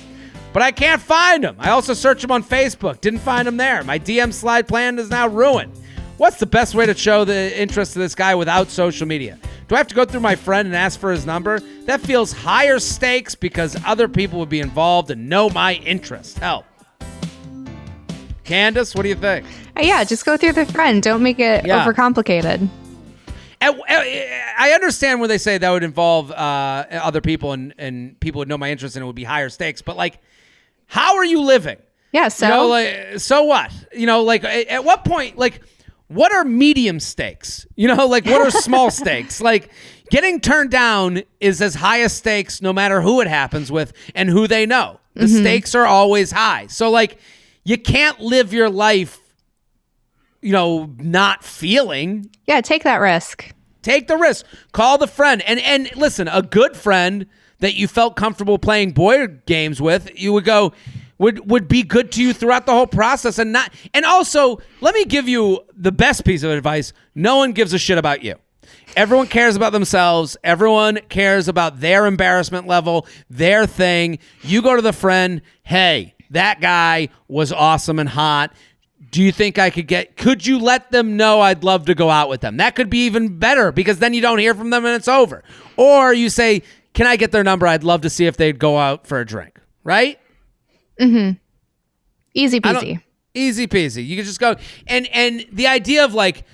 But I can't find him. I also searched him on Facebook. Didn't find him there. My DM slide plan is now ruined. What's the best way to show the interest of this guy without social media? Do I have to go through my friend and ask for his number? That feels higher stakes because other people would be involved and know my interest. Help. Candace, what do you think? Yeah, just go through the friend. Don't make it overcomplicated. I understand when they say that would involve other people and people would know my interest and it would be higher stakes. But, like, how are you living? Yeah, so? You know, like, so what? You know, like, at what point, like, what are medium stakes? You know, like, what are small stakes? Like, getting turned down is as high a stakes no matter who it happens with and who they know. The stakes are always high. So, like, you can't live your life, you know, not feeling. Yeah, take that risk. Take the risk. Call the friend. And listen, a good friend that you felt comfortable playing board games with, you would go, would be good to you throughout the whole process. And also, let me give you the best piece of advice. No one gives a shit about you. Everyone cares about themselves. Everyone cares about their embarrassment level, their thing. You go to the friend, hey, that guy was awesome and hot. Do you think could you let them know I'd love to go out with them? That could be even better because then you don't hear from them and it's over. Or you say, can I get their number? I'd love to see if they'd go out for a drink. Right? Mm-hmm. Easy peasy. Easy peasy. You can just go. And the idea of like,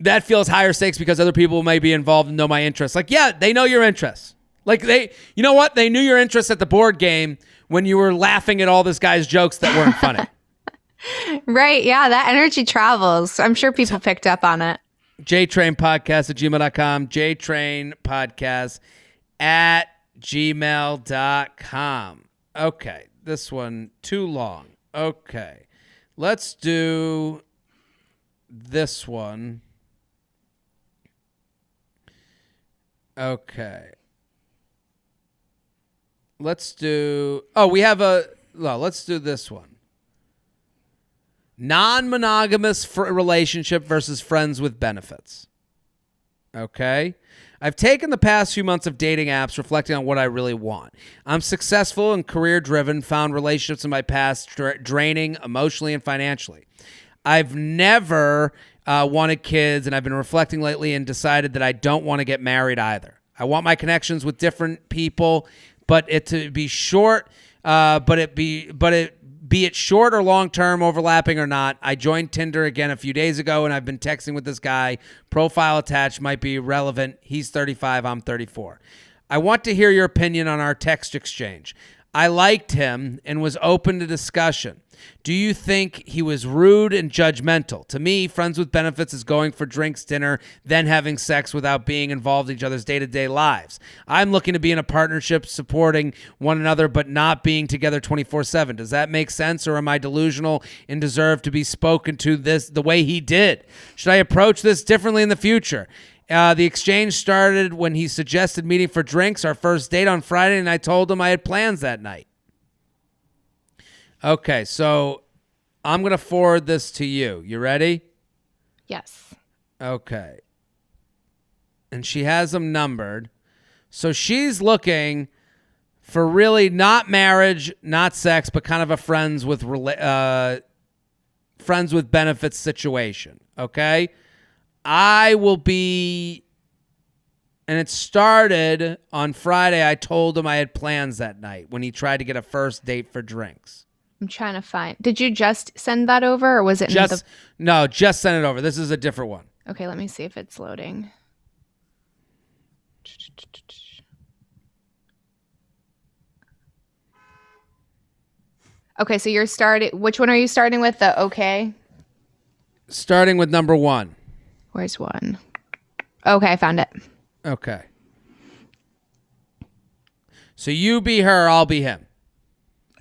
that feels higher stakes because other people may be involved and know my interests. Like, yeah, they know your interests. Like you know what? They knew your interests at the board game when you were laughing at all this guy's jokes that weren't funny. Right. Yeah. That energy travels. I'm sure people picked up on it. jtrainpodcast@gmail.com. jtrainpodcast@gmail.com. Okay. This one too long. Okay. Let's do this one. Okay. Let's do let's do this one. Non-monogamous relationship versus friends with benefits. Okay? I've taken the past few months of dating apps reflecting on what I really want. I'm successful and career-driven, found relationships in my past draining emotionally and financially. I've never wanted kids, and I've been reflecting lately and decided that I don't want to get married either. I want my connections with different people, but it to be short, be it short or long-term, overlapping or not. I joined Tinder again a few days ago, and I've been texting with this guy. Profile attached might be relevant. He's 35, I'm 34. I want to hear your opinion on our text exchange. I liked him and was open to discussion. Do you think he was rude and judgmental? To me, friends with benefits is going for drinks, dinner, then having sex without being involved in each other's day-to-day lives. I'm looking to be in a partnership, supporting one another, but not being together 24/7. Does that make sense, or am I delusional and deserve to be spoken to the way he did? Should I approach this differently in the future? The exchange started when he suggested meeting for drinks, our first date on Friday, and I told him I had plans that night. Okay, so I'm going to forward this to you. You ready? Yes. Okay. And she has them numbered. So she's looking for really not marriage, not sex, but kind of a friends with benefits situation. Okay. I will be, and it started on Friday. I told him I had plans that night when he tried to get a first date for drinks. I'm trying to find. Did you just send that over, or was it No, just send it over. This is a different one. Okay, let me see if it's loading. Okay, so you're starting. Which one are you starting with? The okay? Starting with number 1. Where's 1? Okay, I found it. Okay. So you be her, I'll be him.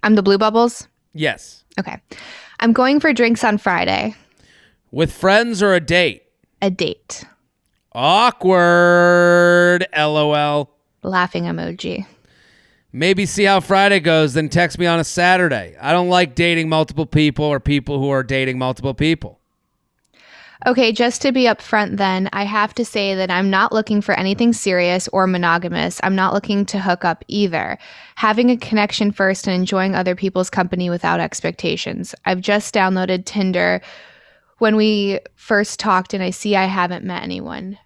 I'm the blue bubbles? Yes. Okay. I'm going for drinks on Friday. With friends or a date? A date. Awkward. LOL. Laughing emoji. Maybe see how Friday goes, then text me on a Saturday. I don't like dating multiple people or people who are dating multiple people. Okay, just to be upfront then, I have to say that I'm not looking for anything serious or monogamous. I'm not looking to hook up either. Having a connection first and enjoying other people's company without expectations. I've just downloaded Tinder when we first talked and I see I haven't met anyone.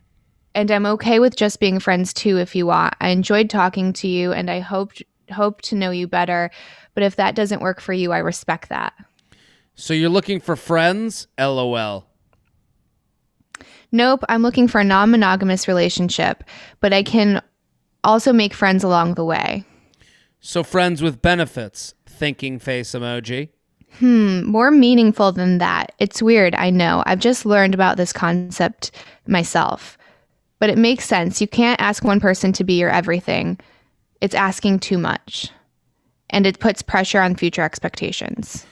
And I'm okay with just being friends too if you want. I enjoyed talking to you and I hope to know you better. But if that doesn't work for you, I respect that. So you're looking for friends? LOL. Nope, I'm looking for a non-monogamous relationship, but I can also make friends along the way. So friends with benefits. Thinking face emoji. More meaningful than that. It's weird, I know. I've just learned about this concept myself. But it makes sense. You can't ask one person to be your everything. It's asking too much. And it puts pressure on future expectations.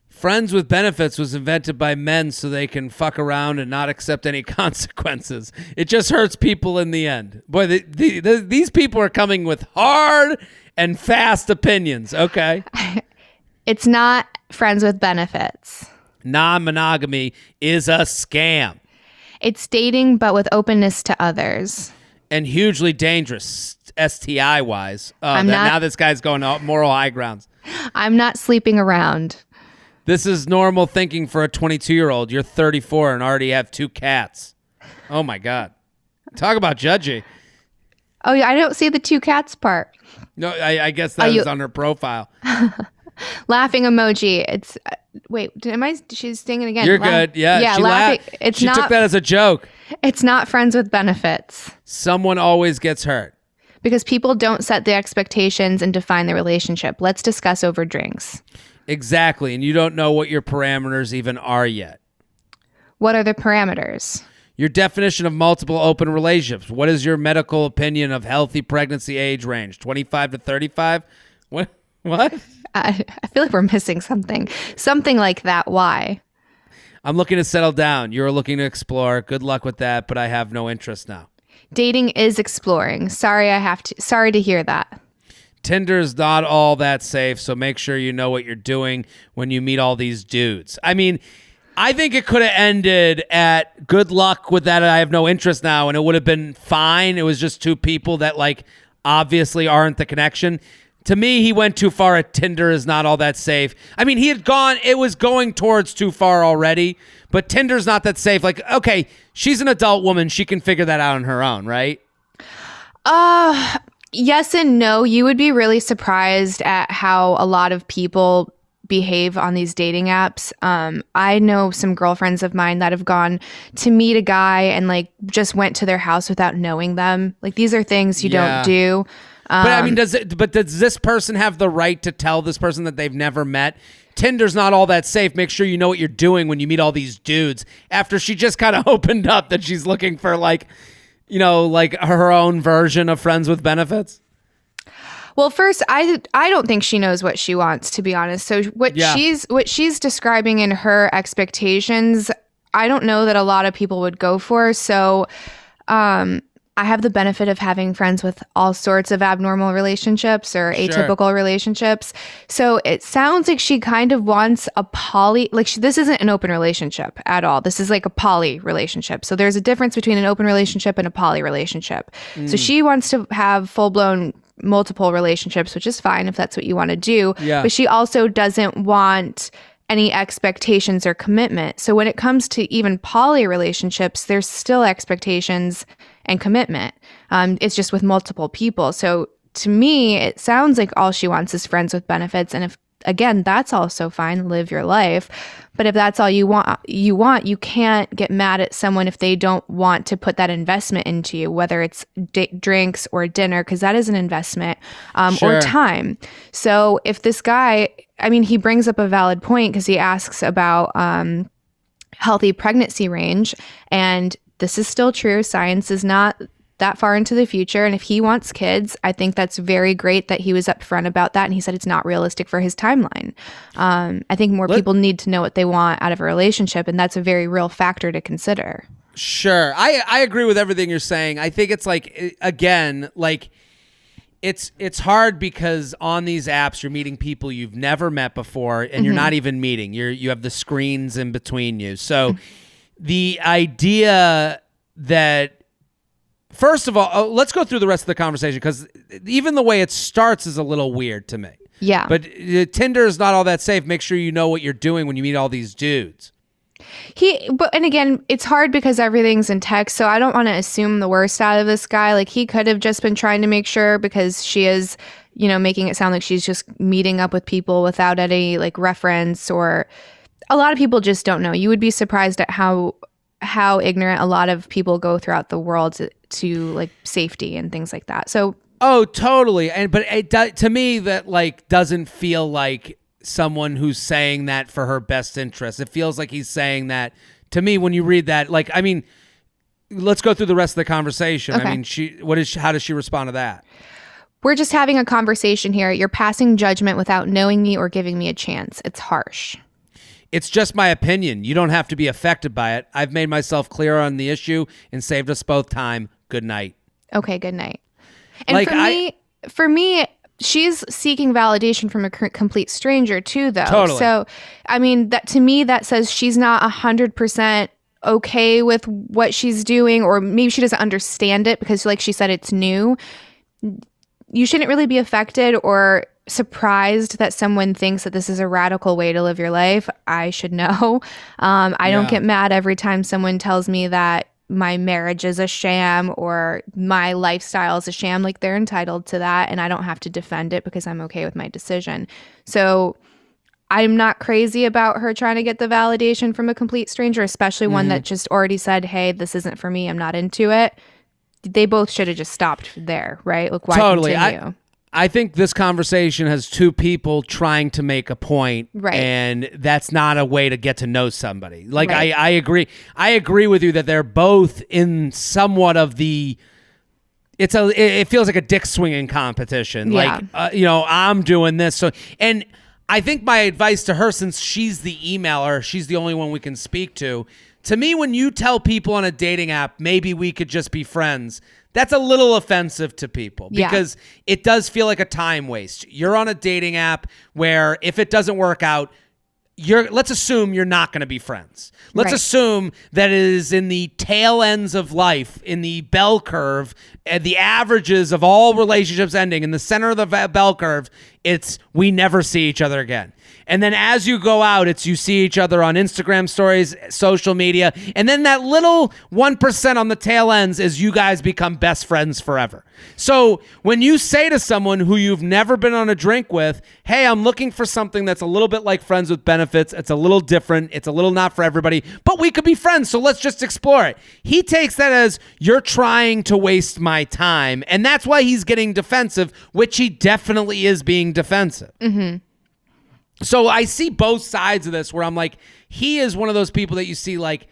Friends with benefits was invented by men so they can fuck around and not accept any consequences. It just hurts people in the end. Boy, these people are coming with hard and fast opinions. Okay. It's not friends with benefits. Non-monogamy is a scam. It's dating, but with openness to others. And hugely dangerous, STI-wise. Now this guy's going to moral high grounds. I'm not sleeping around. This is normal thinking for a 22-year-old. You're 34 and already have 2 cats. Oh, my God. Talk about judgy. Oh, yeah, I don't see the 2 cats part. No, I guess that was on her profile. Laughing emoji. It's wait. She's singing again. You're good. Yeah. She laughing. She took that as a joke. It's not friends with benefits. Someone always gets hurt. Because people don't set the expectations and define the relationship. Let's discuss over drinks. Exactly. And you don't know what your parameters even are yet. What are the parameters? Your definition of multiple open relationships. What is your medical opinion of healthy pregnancy age range? 25 to 35? What? I feel like we're missing something. Something like that. Why? I'm looking to settle down. You're looking to explore. Good luck with that, but I have no interest now. Dating is exploring. Sorry to hear that. Tinder's not all that safe, so make sure you know what you're doing when you meet all these dudes. I mean, I think it could have ended at good luck with that. I have no interest now, and it would have been fine. It was just 2 people that obviously aren't the connection. To me, he went too far at Tinder is not all that safe. I mean, it was going towards too far already, but Tinder's not that safe. Okay, she's an adult woman. She can figure that out on her own, right? Yes and no. You would be really surprised at how a lot of people behave on these dating apps. I know some girlfriends of mine that have gone to meet a guy and just went to their house without knowing them. These are things you don't do. But I mean, does this person have the right to tell this person that they've never met? Tinder's not all that safe. Make sure you know what you're doing when you meet all these dudes. After she just kind of opened up that she's looking for her own version of friends with benefits. Well, first, I don't think she knows what she wants, to be honest. So what she's describing in her expectations, I don't know that a lot of people would go for. So I have the benefit of having friends with all sorts of abnormal relationships or atypical relationships. So it sounds like she kind of wants a poly, like this isn't an open relationship at all. This is like a poly relationship. So there's a difference between an open relationship and a poly relationship. So she wants to have full-blown multiple relationships, which is fine if that's what you want to do. Yeah. But she also doesn't want any expectations or commitment. So when it comes to even poly relationships, there's still expectations and commitment. It's just with multiple people. So to me, it sounds like all she wants is friends with benefits. And if, again, that's also fine, live your life. But if that's all you want, you can't get mad at someone if they don't want to put that investment into you, whether it's drinks or dinner, because that is an investment, or time. So if this guy, I mean, he brings up a valid point because he asks about healthy pregnancy range. And this is still true. Science is not that far into the future. And if he wants kids, I think that's very great that he was upfront about that. And he said it's not realistic for his timeline. I think more people need to know what they want out of a relationship. And that's a very real factor to consider. Sure. I agree with everything you're saying. I think it's like, again, like it's hard because on these apps, you're meeting people you've never met before and you're not even meeting. You have the screens in between you. So the idea that, first of all, let's go through the rest of the conversation because even the way it starts is a little weird to me. Yeah. But Tinder is not all that safe. Make sure you know what you're doing when you meet all these dudes. And again, it's hard because everything's in text, so I don't want to assume the worst out of this guy. Like, he could have just been trying to make sure because she is, making it sound like she's just meeting up with people without any like reference, or a lot of people just don't know. You would be surprised at how ignorant a lot of people go throughout the world to like safety and things like that. So oh, totally. But to me, that like doesn't feel like someone who's saying that for her best interest. It feels like he's saying that to me when you read that. Like, I mean, let's go through the rest of the conversation. Okay. I mean, how does she respond to that? We're just having a conversation here. You're passing judgment without knowing me or giving me a chance. It's harsh. It's just my opinion. You don't have to be affected by it. I've made myself clear on the issue and saved us both time. Good night. Okay, good night. And like for me, she's seeking validation from a complete stranger too, though. Totally. So, I mean, that to me, that says she's not 100% okay with what she's doing, or maybe she doesn't understand it because, like she said, it's new. You shouldn't really be affected or surprised that someone thinks that this is a radical way to live your life. I should know. I don't get mad every time someone tells me that my marriage is a sham or my lifestyle is a sham. Like, they're entitled to that, and I don't have to defend it because I'm okay with my decision. So I'm not crazy about her trying to get the validation from a complete stranger, especially one that just already said, hey, this isn't for me, I'm not into it. They both should have just stopped there, right? Like, why continue? I think this conversation has two people trying to make a point, right? And that's not a way to get to know somebody. Like, right. I agree. I agree with you that they're both in somewhat of the. It feels like a dick swinging competition. Yeah. Like, I'm doing this. So, and I think my advice to her, since she's the emailer, she's the only one we can speak to. To me, when you tell people on a dating app, maybe we could just be friends, that's a little offensive to people because it does feel like a time waste. You're on a dating app where if it doesn't work out, let's assume you're not going to be friends. Let's assume that it is in the tail ends of life, in the bell curve, the averages of all relationships ending, in the center of the bell curve, it's we never see each other again. And then as you go out, it's you see each other on Instagram stories, social media, and then that little 1% on the tail ends is you guys become best friends forever. So when you say to someone who you've never been on a drink with, hey, I'm looking for something that's a little bit like friends with benefits, it's a little different, it's a little not for everybody, but we could be friends, so let's just explore it. He takes that as you're trying to waste my time, and that's why he's getting defensive, which he definitely is being defensive. Mm-hmm. So I see both sides of this where I'm like, he is one of those people that you see like,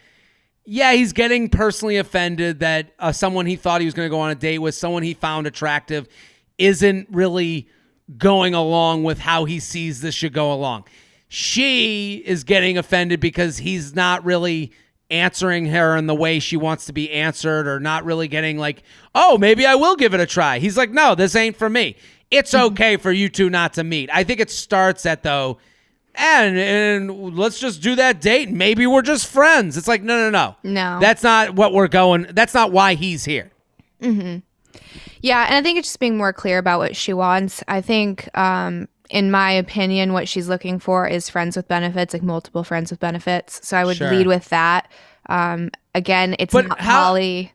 yeah, he's getting personally offended that someone he thought he was going to go on a date with, someone he found attractive, isn't really going along with how he sees this should go along. She is getting offended because he's not really answering her in the way she wants to be answered, or not really getting like, oh, maybe I will give it a try. He's like, no, this ain't for me. It's okay for you two not to meet. I think it starts at, though, and let's just do that date. Maybe we're just friends. It's like, no. That's not what we're going. That's not why he's here. Mm-hmm. Yeah, and I think it's just being more clear about what she wants. I think, in my opinion, what she's looking for is friends with benefits, like multiple friends with benefits. So I would lead with that. Again, it's not Molly.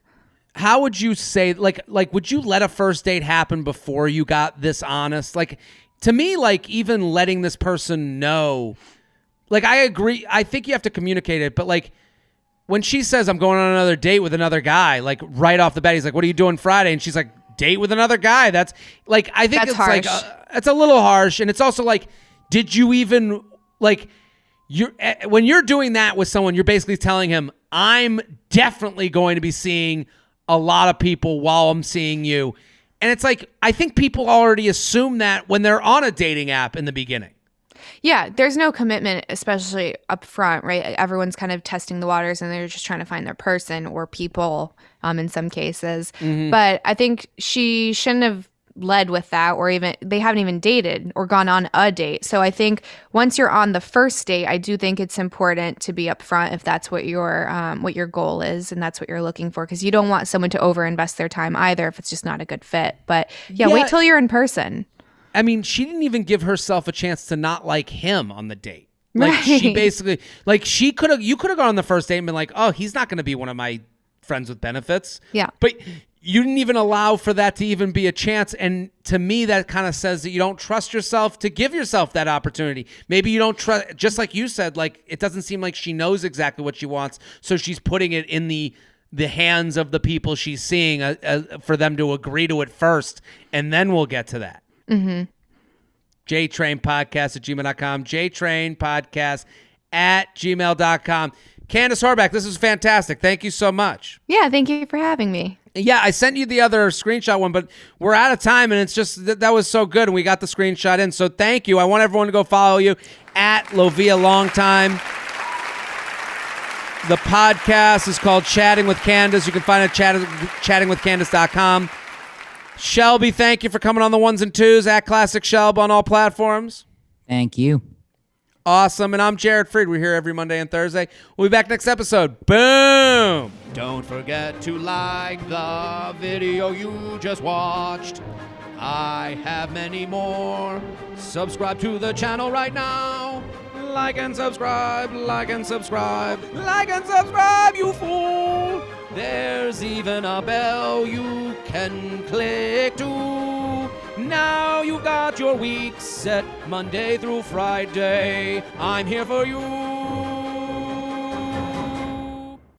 How would you say, like, would you let a first date happen before you got this honest? Like, to me, like, even letting this person know, like, I agree. I think you have to communicate it. But, like, when she says, I'm going on another date with another guy, like, right off the bat, he's like, what are you doing Friday? And she's like, date with another guy. That's, like, I think it's harsh. Like, it's a little harsh. And it's also like, did you even, like, when you're doing that with someone, you're basically telling him, I'm definitely going to be seeing a lot of people while I'm seeing you. And it's like, I think people already assume that when they're on a dating app in the beginning. Yeah, there's no commitment, especially up front, right? Everyone's kind of testing the waters and they're just trying to find their person or people in some cases. Mm-hmm. But I think she shouldn't have led with that, or even they haven't even dated or gone on a date. So I think once you're on the first date, I do think it's important to be upfront if that's what your goal is and that's what you're looking for, because you don't want someone to overinvest their time either if it's just not a good fit. But yeah, wait till you're in person. I mean, she didn't even give herself a chance to not like him on the date. Like, right. She basically, like, you could have gone on the first date and been like, oh, he's not going to be one of my friends with benefits. Yeah. But you didn't even allow for that to even be a chance. And to me, that kind of says that you don't trust yourself to give yourself that opportunity. Maybe you don't trust, just like you said, like, it doesn't seem like she knows exactly what she wants. So she's putting it in the hands of the people she's seeing for them to agree to it first. And then we'll get to that. Mm-hmm. JTrainPodcast@gmail.com. JTrainPodcast@gmail.com. Candace Horback, this is fantastic. Thank you so much. Yeah, thank you for having me. Yeah, I sent you the other screenshot one, but we're out of time, and it's just that was so good, and we got the screenshot in. So thank you. I want everyone to go follow you at Lovia Longtime. The podcast is called Chatting with Candace. You can find it at chattingwithcandace.com. Shelby, thank you for coming on the ones and twos at Classic Shelb on all platforms. Thank you. Awesome. And I'm Jared Freid. We're here every Monday and Thursday. We'll be back next episode. Boom! Don't forget to like the video you just watched. I have many more. Subscribe to the channel right now. Like and subscribe, like and subscribe, like and subscribe, you fool! There's even a bell you can click to. Now you've got your week set Monday through Friday. I'm here for you.